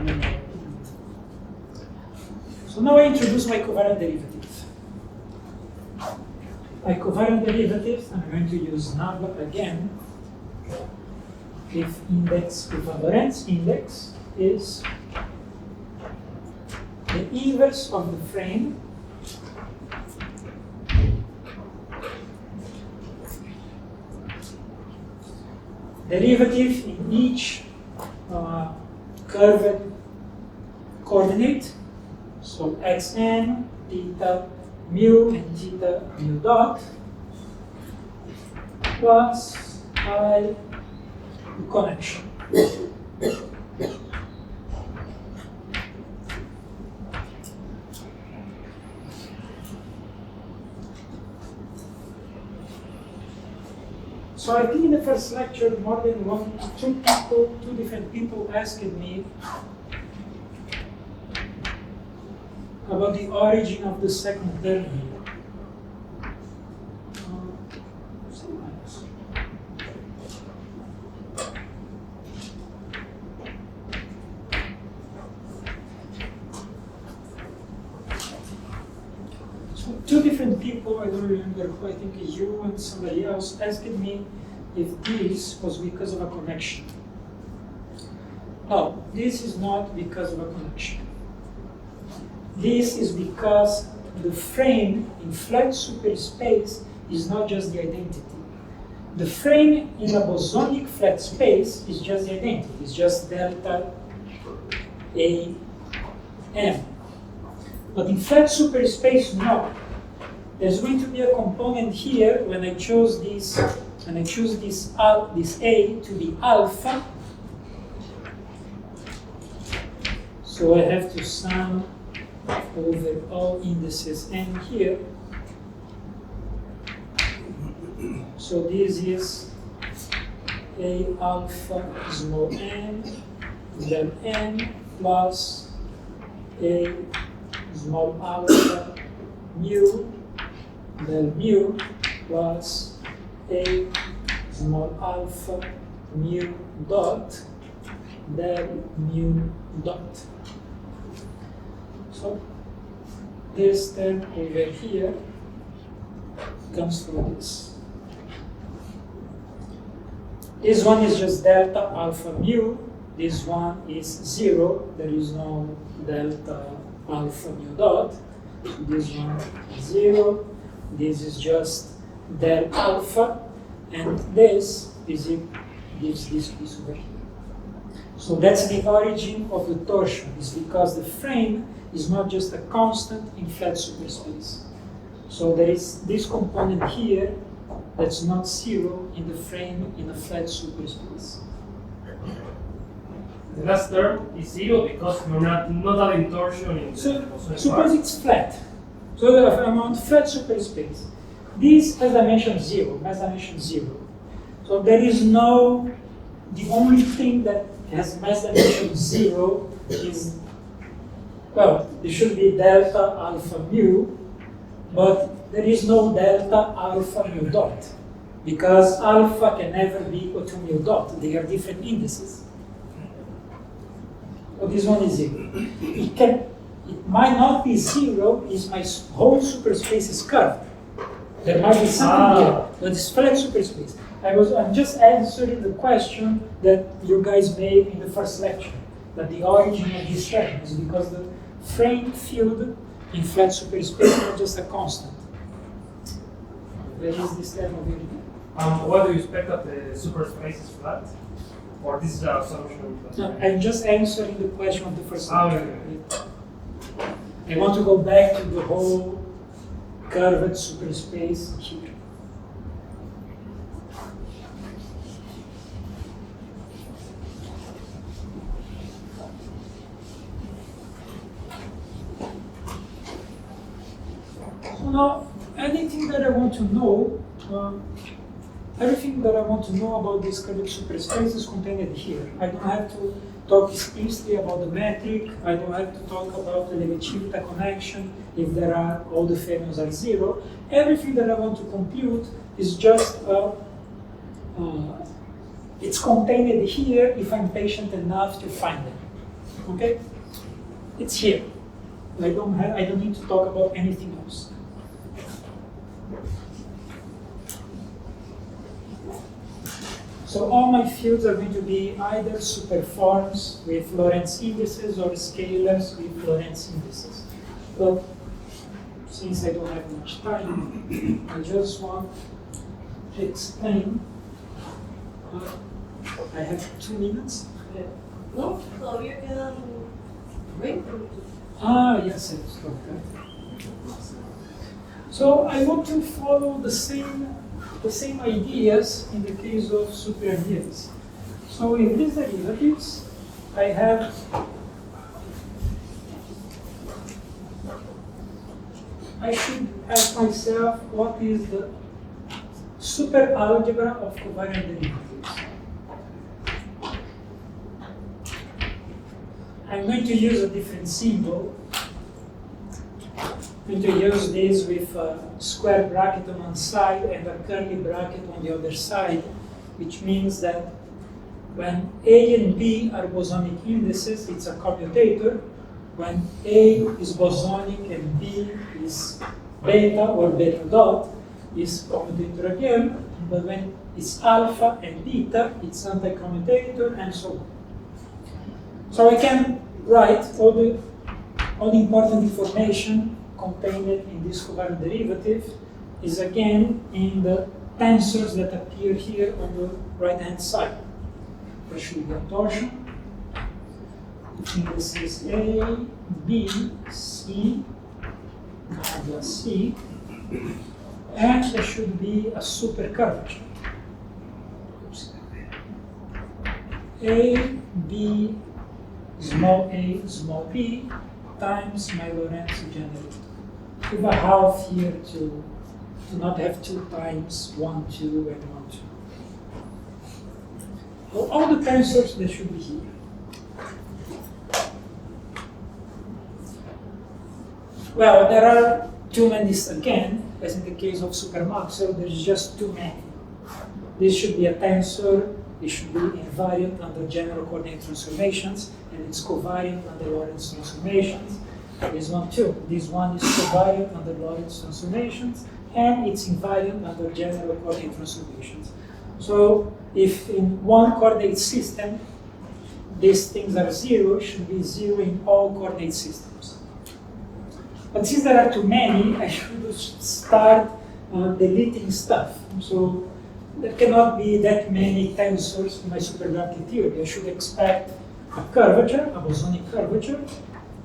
B. So now I introduce my covariant derivative. My covariant derivative, I'm going to use NAB again, if a Lorentz index is the inverse of the frame derivative in each curved coordinate, so xn, theta mu, and theta mu dot, plus I connection. So I think in the first lecture, more than two different people asked me about the origin of the second term here. So two different people, I don't remember who, I think you and somebody else, asked me if this was because of a connection. No, this is not because of a connection. This is because the frame in flat superspace is not just the identity. The frame in a bosonic flat space is just the identity. It's just delta A M. But in flat superspace, no. There's going to be a component here when I choose this, this A to be alpha. So I have to sum over all indices n here. So this is A alpha small n del n plus A small alpha mu del mu plus A small alpha mu dot del mu dot. So this term over here comes from this. This one is just delta alpha mu. This one is 0. There is no delta alpha mu dot. So this one is 0. This is just del alpha. And this is it, gives this piece over here. So that's the origin of the torsion. It's because the frame is not just a constant in flat superspace. So there is this component here that's not 0 in the frame in a flat superspace. The last term is 0 because you're not adding torsion in So the suppose it's flat. So I'm on flat superspace. This has dimension 0, mass dimension 0. So there is no, the only thing that has mass dimension 0 is, well, there should be delta alpha mu, but there is no delta alpha mu dot, because alpha can never be equal to mu dot. They are different indices. So this one is 0. It might not be 0 if my whole superspace is curved. There might be something here, but it's flat superspace. I'm just answering the question that you guys made in the first lecture, that the origin of this term is because the frame field in flat superspace is not just a constant. Where is this term over here? What do you expect that the superspace is flat? Or this is an assumption? No, I'm just answering the question of the first lecture. Okay. I want to go back to the whole curved superspace here. So now, anything that I want to know, everything that I want to know about this curved superspace is contained here. I don't have to talk explicitly about the metric. I don't have to talk about the Levy-Civita connection if there are all the fermions are 0. Everything that I want to compute is just it's contained here if I'm patient enough to find them. Okay, it's here. I don't need to talk about anything else. So all my fields are going to be either superforms with Lorentz indices or scalars with Lorentz indices. But since I don't have much time, I just want to explain. I have 2 minutes. No, todavía quedan 20 minutos. Yes, okay. So I want to follow the same ideas in the case of supernerds. So in these derivatives, I should ask myself what is the superalgebra of covariant derivatives. I'm going to use a different symbol. I'm going to use this with a square bracket on one side and a curly bracket on the other side, which means that when A and B are bosonic indices, it's a commutator. When A is bosonic and B is beta or beta dot, it's commutator again. But when it's alpha and beta, it's anti-commutator, and so on. So I can write all the important information contained in this covariant derivative is again in the tensors that appear here on the right-hand side. There should be a torsion. This is A, B, C, modulo C, and there should be a supercurvature. A, B, small a, small b, times my Lorentz generator. With a half here to not have 2 times 1, 2, and 1, 2. So all the tensors, they should be here. Well, there are too many again, as in the case of supermaximum, there's just too many. This should be a tensor, it should be invariant under general coordinate transformations, and it's covariant under Lorentz transformations. This one too. This one is covariant under Lorentz transformations, and it's invariant under general coordinate transformations. So if in one coordinate system, these things are 0, it should be 0 in all coordinate systems. But since there are too many, I should start deleting stuff. So there cannot be that many tensors in my supergravity theory. I should expect a curvature, a bosonic curvature,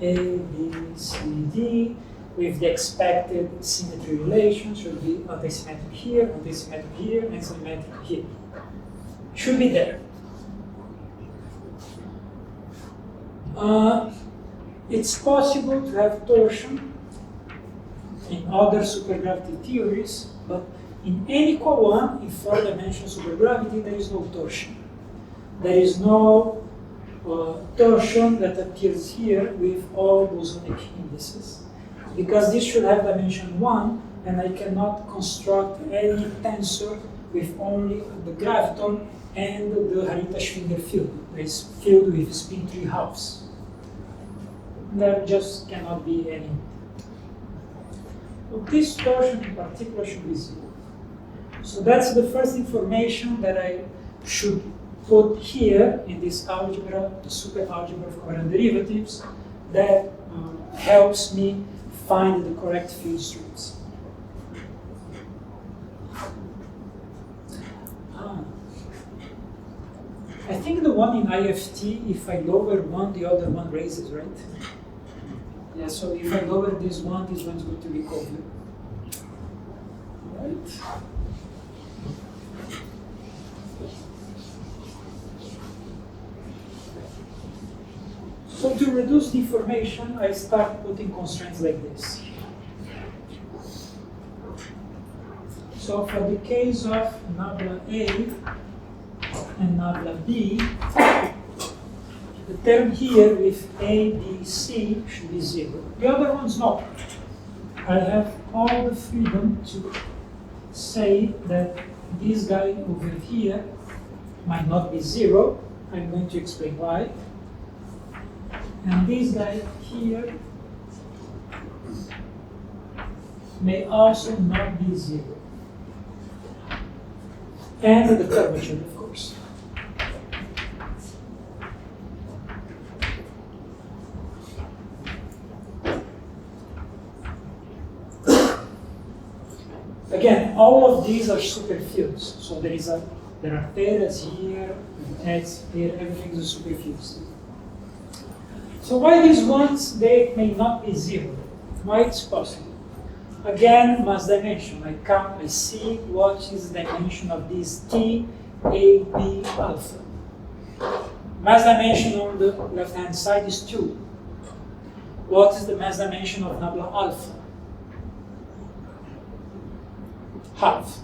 A, B, C, D, with the expected symmetry relation. Should be antisymmetric here, and symmetric here. Should be there. It's possible to have torsion in other supergravity theories, but in n equal 1, in 4-dimensional supergravity, there is no torsion. There is no torsion that appears here with all bosonic indices, because this should have dimension 1, and I cannot construct any tensor with only the graviton and the Harita-Schwinger field. It's filled with spin 3 halves. There just cannot be any. So this torsion in particular should be 0. So that's the first information that I should put here in this algebra, the superalgebra of covariant derivatives, that helps me find the correct field strings. I think the one in IFT, if I lower one, the other one raises, right? Yeah, so if I lower this one's going to be covered. Right? So to reduce the information, I start putting constraints like this. So for the case of nabla A and nabla B, the term here with A, B, C should be 0. The other one's not. I have all the freedom to say that this guy over here might not be 0. I'm going to explain why. And this guy here may also not be 0. And the curvature, of course. Again, all of these are superfields. So there are thetas here, X here, everything is a superfield. So why these ones, they may not be 0? Why it's possible? Again, mass dimension. I count, I see what is the dimension of this T, A, B, alpha. Mass dimension on the left-hand side is 2. What is the mass dimension of nabla alpha? Half.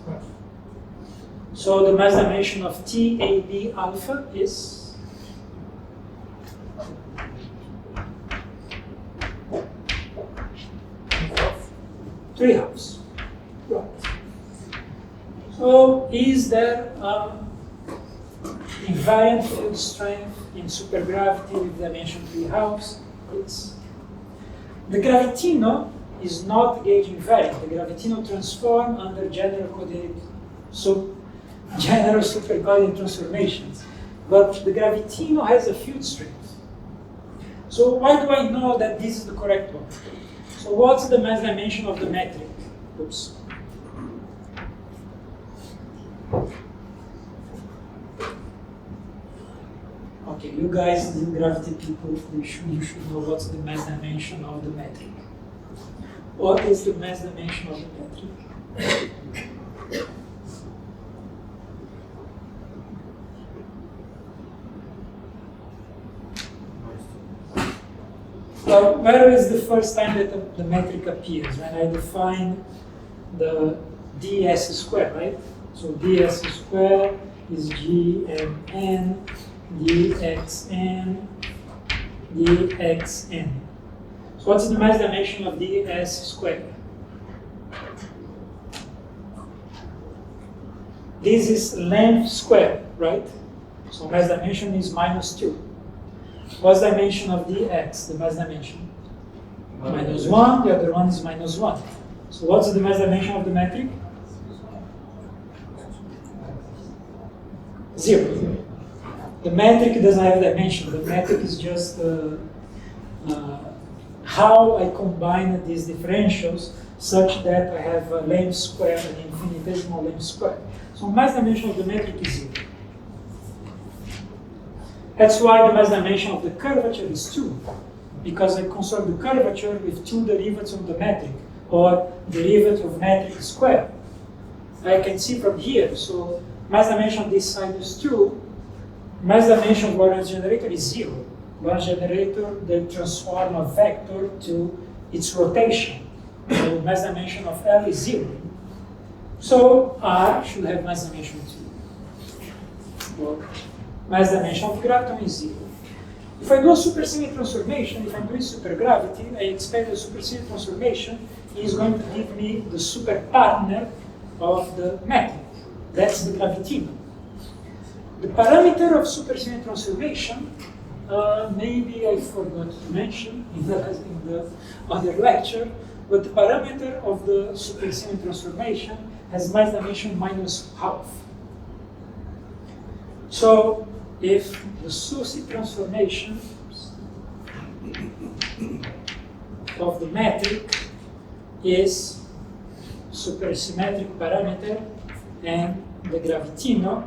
So the mass dimension of TAB alpha is 3/2. Right. So is there invariant field strength in supergravity with dimension 3/2? Yes. The gravitino is not gauge invariant. The gravitino transform under general supercoordinate transformations. But the gravitino has a field strength. So why do I know that this is the correct one? So what's the mass dimension of the metric? Oops. Okay, you guys, the gravity people, you should know what's the mass dimension of the metric. What is the mass dimension of the metric? Well, where is the first time that the metric appears? When I define the ds square, right? So ds square is gmn dxn dxn. So what's the mass dimension of ds squared? This is length squared, right? So mass dimension is -2. What's the dimension of dx? The mass dimension? -1, the other one is -1. So what's the mass dimension of the metric? 0. The metric doesn't have dimension. The metric is just how I combine these differentials such that I have a length square and infinitesimal length square. So mass dimension of the metric is 0. That's why the mass dimension of the curvature is 2, because I conserve the curvature with 2 derivatives of the metric, or derivative of metric squared. I can see from here, so mass dimension of this side is 2, mass dimension of Lorentz generator is 0. Lorentz generator, they transform a vector to its rotation. So mass dimension of L is 0. So R should have mass dimension 2. Well, mass dimension of graviton is 0. If I do a supersymmetry transformation, if I'm doing supergravity, I expect the supersymmetry transformation is going to give me the super partner of the metric. That's the gravitino. The parameter of supersymmetry transformation, maybe I forgot to mention in the other lecture, but the parameter of the supersymmetry transformation has mass dimension -1/2. So if the SUSY transformation of the metric is supersymmetric parameter and the gravitino,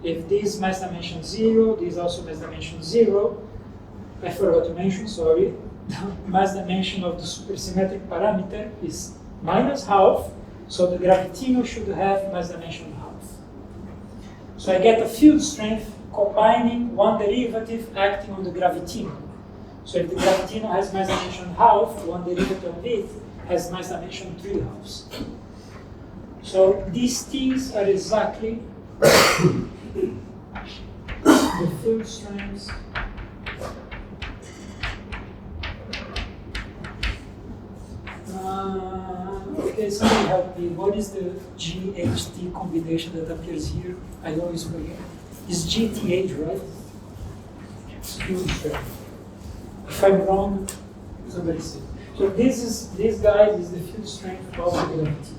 if this mass dimension 0, this also mass dimension 0, I forgot to mention, sorry, the mass dimension of the supersymmetric parameter is -1/2, so the gravitino should have mass dimension 1/2. So I get a field strength combining one derivative acting on the gravitino. So if the gravitino has mass dimension 1/2, one derivative of it has mass dimension 3/2. So these things are exactly the field strengths okay, somebody help me. What is the GHT combination that appears here? I always forget. It's GTH, right? Field strength. If I'm wrong, somebody say. So this guy is the field strength of the gravity.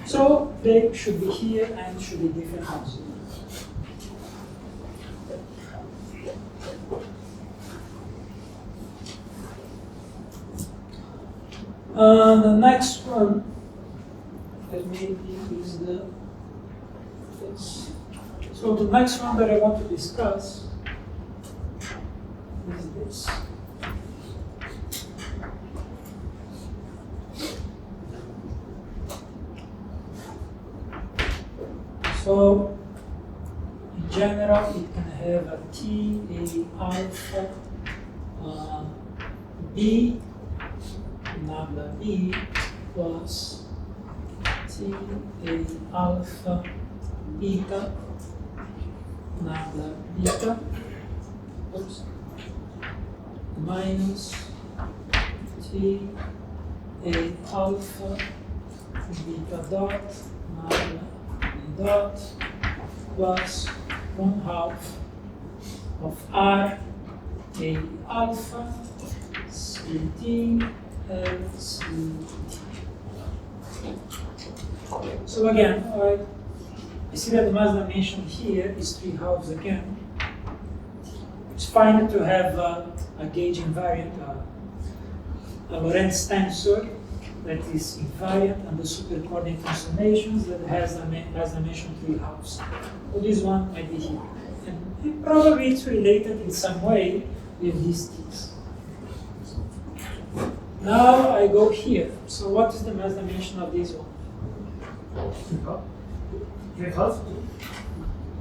So they should be here and should be different also. The next one that maybe is so the next one that I want to discuss is this. So in general, it can have a T, a alpha, B nabla B plus T A alpha beta nabla beta, oops, minus T A alpha beta dot nabla B dot plus 1/2 of R A alpha CT L CT. So again, I see that the mass dimension here is 3/2 again. It's fine to have a gauge invariant, a Lorentz tensor that is invariant under supercoordinate transformations that has a mass dimension 3/2. So this one might be here. And probably it's related in some way with these things. Now I go here. So what is the mass dimension of this one? 3/2?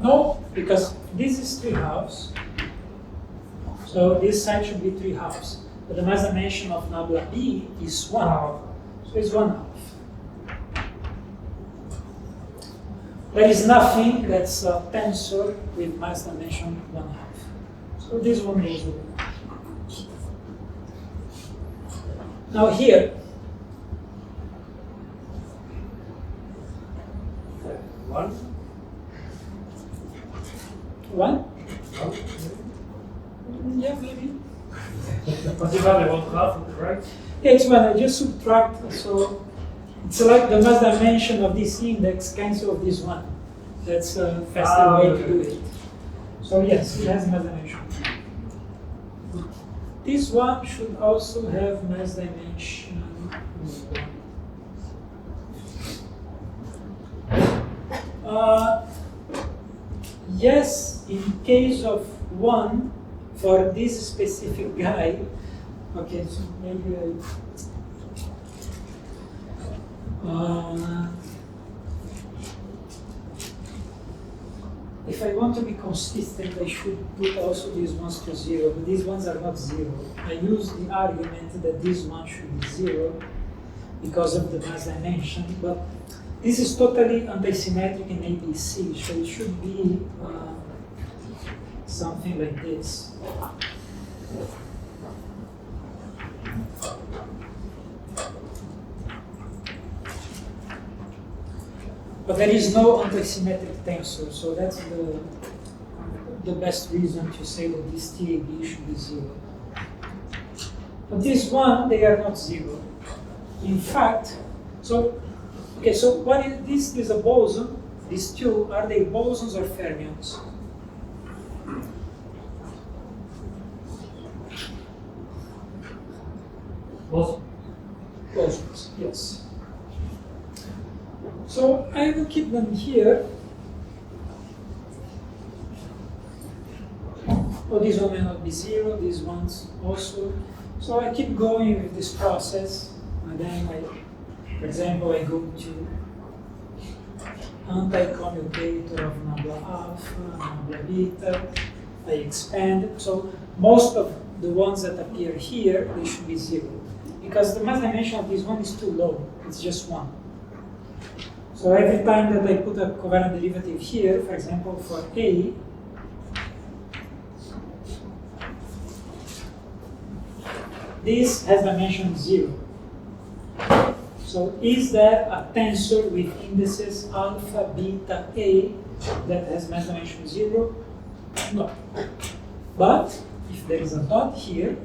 No, because this is 3/2. So this side should be 3/2. But the mass dimension of nabla B is 1/2. So it's 1/2. There is nothing that's a tensor with mass dimension 1/2. So this one goes away. Now here, One? one? Yeah, maybe. But you have the 1/2, right? Yeah, it's one. I just subtract, so it's like the mass dimension of this index cancel of this one. That's a faster way to do it. So yes, it has mass dimension. This one should also have mass dimension 1. Yes, in case of 1, for this specific guy, okay, so maybe if I want to be consistent, I should put also these ones to 0, but these ones are not 0. I use the argument that this one should be 0 because of the mass dimension, but this is totally antisymmetric in ABC, so it should be something like this. But there is no antisymmetric tensor, so that's the best reason to say that this TAB should be 0. But this one, they are not 0. In fact, so what is this? This is a boson. These two, are they bosons or fermions? Both. Bosons, yes. So I will keep them here. Oh, this one may not be 0, these ones also. So I keep going with this process, and then for example, I go to anti-commutator of nabla alpha, nabla beta, I expand. So most of the ones that appear here, they should be 0. Because the mass dimension of this one is too low, it's just 1. So every time that I put a covariant derivative here, for example, for A, this has dimension 0. So is there a tensor with indices alpha, beta, A that has mass dimension 0? No. But if there is a dot here,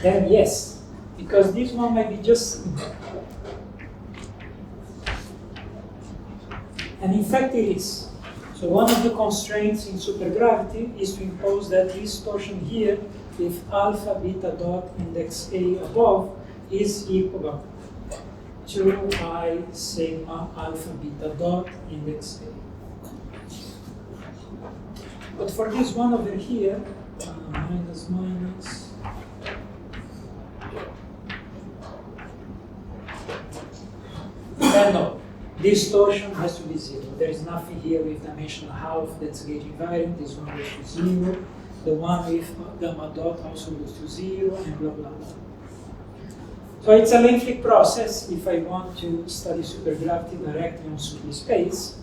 then yes, because this one might be just simple. And in fact it is. So one of the constraints in supergravity is to impose that this torsion here with alpha beta dot index A above is equal to I sigma alpha beta dot index A. But for this one over here, minus minus, then no. This torsion has to be 0. There is nothing here with dimension 1/2 that's gauge invariant. This one goes to 0. the one with gamma dot also goes to 0, and blah, blah, blah. So it's a lengthy process if I want to study supergravity directly on Superspace,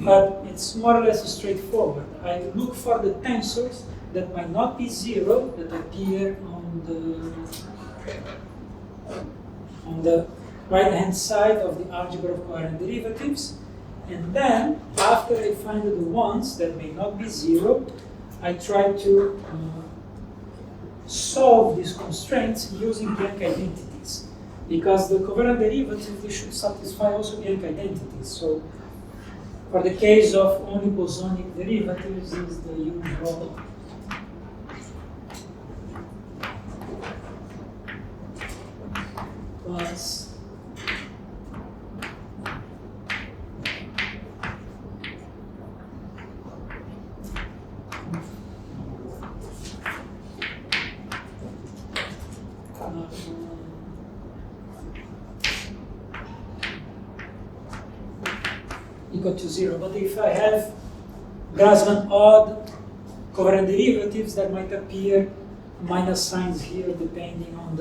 but it's more or less straightforward. I look for the tensors that might not be 0, that appear on the right-hand side of the algebra of covariant derivatives, and then, after I find the ones that may not be 0, I try to solve these constraints using Bianchi identities. Because the covariant derivatives, they should satisfy also Bianchi identities. So, for the case of only bosonic derivatives, is the usual plus equal to 0. But if I have Grassmann odd covariant derivatives, that might appear minus signs here depending on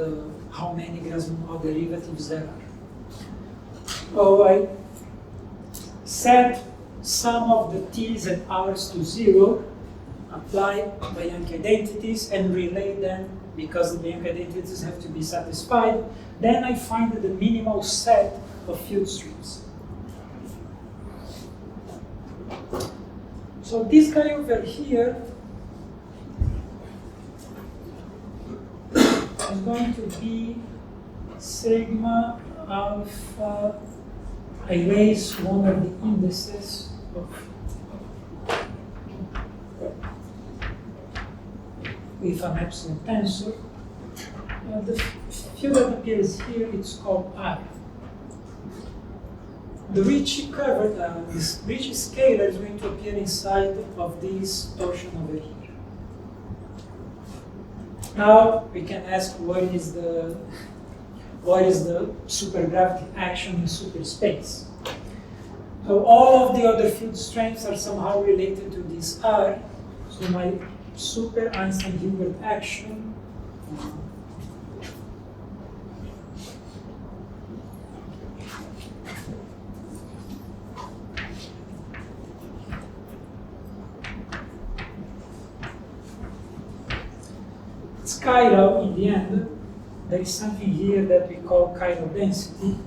how many Grassmann odd derivatives there are. So I set some of the t's and r's to 0, apply Bianchi identities, and relate them because the Bianchi identities have to be satisfied. Then I find the minimal set of field streams. So this guy over here is going to be sigma alpha. I raise one of the indices with an epsilon tensor. The field that appears here, it's called R. The Ricci curve, this Ricci scalar is going to appear inside of this torsion over here. Now we can ask what is the supergravity action in superspace. So all of the other field strengths are somehow related to this R. So my super Einstein-Hilbert action it's chiral in the end. There is something here that we call chiral density,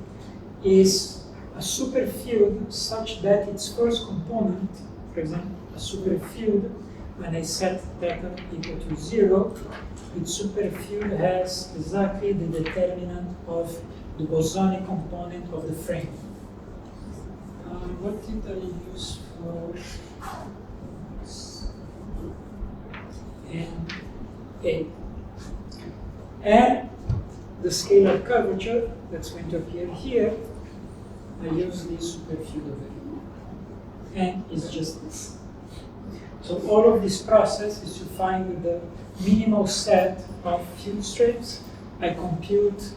is a superfield such that its first component, for example, a superfield, when I set theta equal to 0, its superfield has exactly the determinant of the bosonic component of the frame. What did I use for A? And the scalar curvature that's going to appear here, I use this superfield over here. And it's just this. So all of this process is to find the minimal set of field strengths. I compute,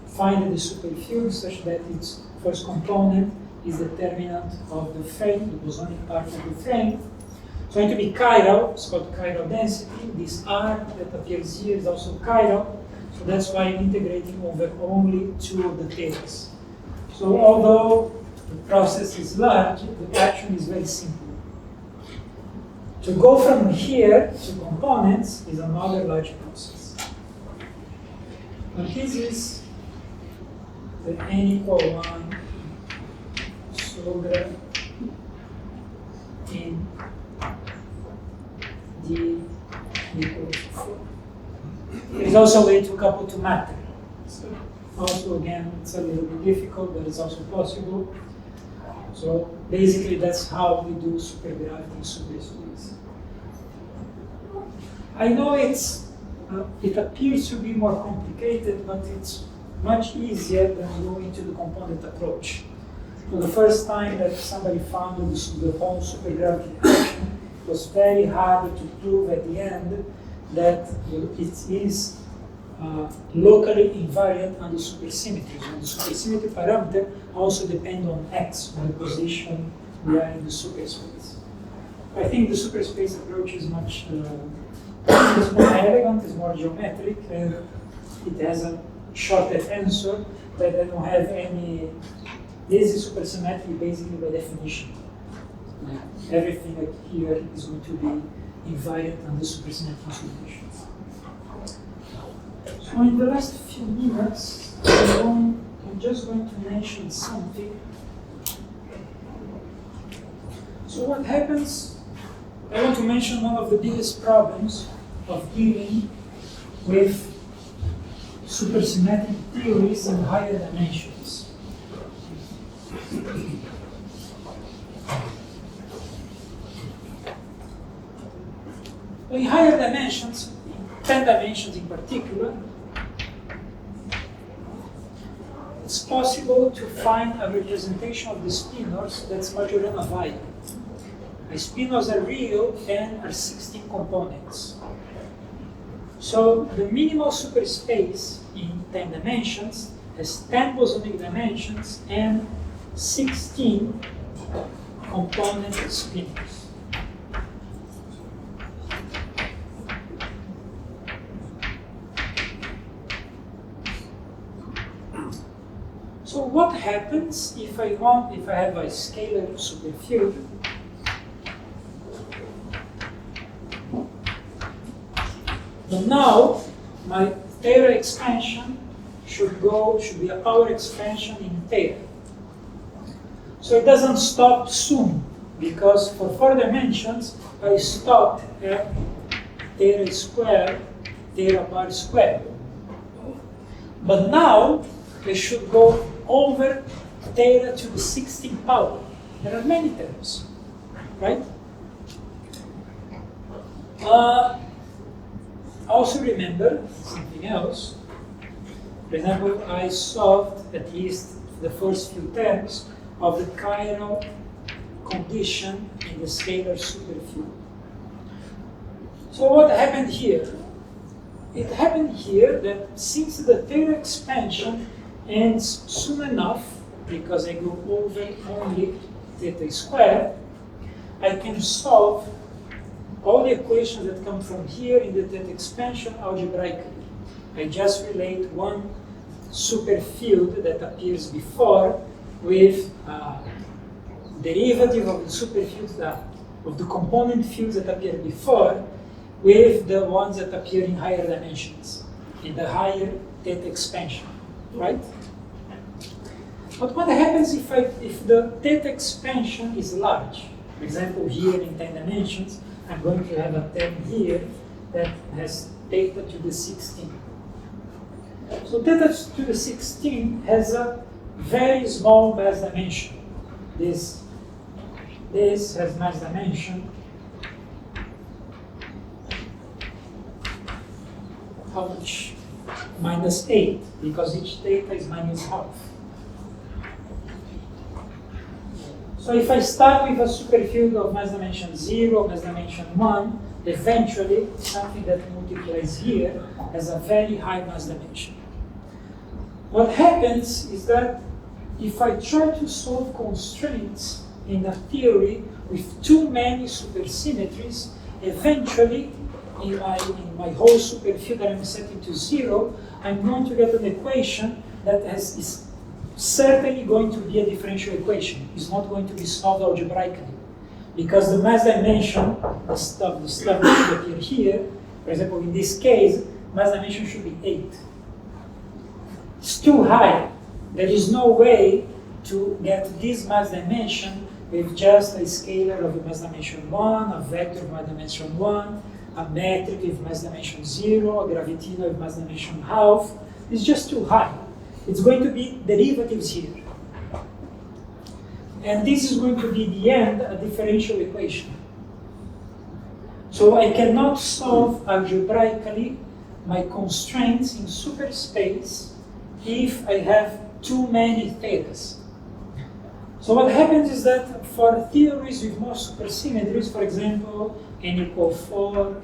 find the superfield such that its first component is determinant of the frame, the bosonic part of the frame. It's going to be chiral, it's called chiral density. This R that appears here is also chiral. So that's why I'm integrating over only two of the tails. So although the process is large, the action is very simple. To go from here to components is another large process. And this is the n equal 1 Sogra in D equals 4. There is also a way to couple to matter. So also, again, it's a little bit difficult, but it's also possible. So basically, that's how we do supergravity in superspace. I know it appears to be more complicated, but it's much easier than going to the component approach. So the first time that somebody found the whole supergravity action, it was very hard to prove at the end that it is locally invariant under supersymmetry. And the supersymmetry parameter also depends on x, on the position we are in the superspace. I think the superspace approach is much It's more elegant, it's more geometric, and it has a shorter tensor, but I don't have any. This is supersymmetric basically by definition. Everything here is going to be invariant under supersymmetric consolidation. So in the last few minutes, I'm just going to mention something. So what happens, I want to mention one of the biggest problems of dealing with supersymmetric theories in higher dimensions. In higher dimensions, 10 dimensions in particular, it's possible to find a representation of the spinors that's Majorana-Vallilo. The spinors are real and are 16 components. So the minimal superspace in 10 dimensions has 10 bosonic dimensions and 16 component spinors. So what happens if I have a scalar superfield? But now my theta expansion should be a power expansion in theta. So it doesn't stop soon, because for 4 dimensions I stopped at theta squared, theta bar squared. But now I should go over theta to the 16th power. There are many terms, right? Also remember something else. For example, I solved at least the first few terms of the chiral condition in the scalar superfield. So what happened here? It happened here that since the theta expansion ends soon enough, because I go over only theta squared, I can solve all the equations that come from here in the theta expansion algebraically. I just relate one superfield that appears before with derivative of the superfields of the component fields that appear before with the ones that appear in higher dimensions, in the higher theta expansion, right? But what happens if the theta expansion is large? For example, here in 10 dimensions, I'm going to have a term here that has theta to the 16. So theta to the 16 has a very small mass dimension. This has mass dimension. How much? -8, because each theta is -12. So if I start with a superfield of mass dimension 0, mass dimension 1, eventually something that multiplies here has a very high mass dimension. What happens is that if I try to solve constraints in a theory with too many supersymmetries, eventually in my whole superfield that I'm setting to 0, I'm going to get an equation that is certainly going to be a differential equation. It's not going to be solved algebraically, because the mass dimension, the stuff that should appear here, for example, in this case, mass dimension should be 8. It's too high. There is no way to get this mass dimension with just a scalar of mass dimension 1, a vector of mass dimension 1, a metric with mass dimension 0, a gravitino with mass dimension half. It's just too high. It's going to be derivatives here. And this is going to be, the end, a differential equation. So I cannot solve algebraically my constraints in superspace if I have too many thetas. So what happens is that for theories with more supersymmetries, for example, n equal 4,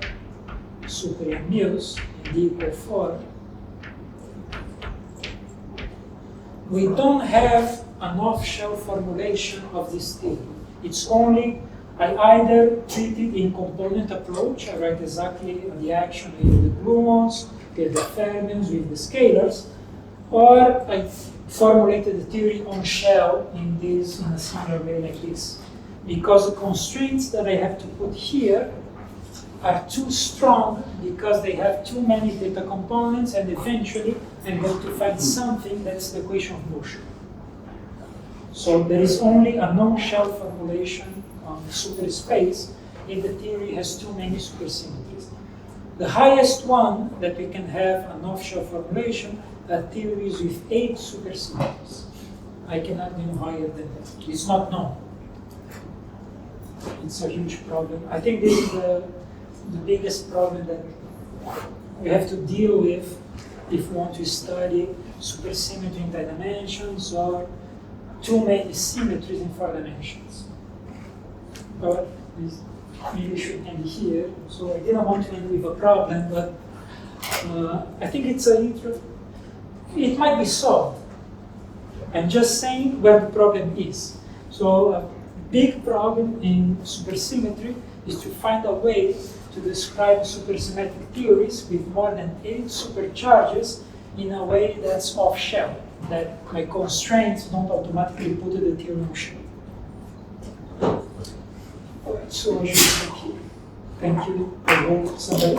super n mils, and d equal 4, we don't have an off-shelf formulation of this theory. It's only I either treat it in component approach, I write exactly the action with the gluons, with the fermions, with the scalars, or I formulated the theory on shell in a similar way like this. Because the constraints that I have to put here are too strong because they have too many data components, and eventually I'm going to find something that's the equation of motion. So there is only a non-shell formulation on superspace if the theory has too many supersymmetries. The highest one that we can have an off-shell formulation are theories with 8 supersymmetries. I cannot go higher than that. It's not known. It's a huge problem. I think this is the biggest problem that we have to deal with if we want to study supersymmetry in 3 dimensions or too many symmetries in 4 dimensions. But this maybe should end here. So I didn't want to end with a problem, but I think it might be solved. I'm just saying where the problem is. So a big problem in supersymmetry is to find a way to describe supersymmetric theories with more than 8 supercharges in a way that's off-shell, that my constraints don't automatically put the theory on shell. Alright, so I should stop here. Thank you. I hope somebody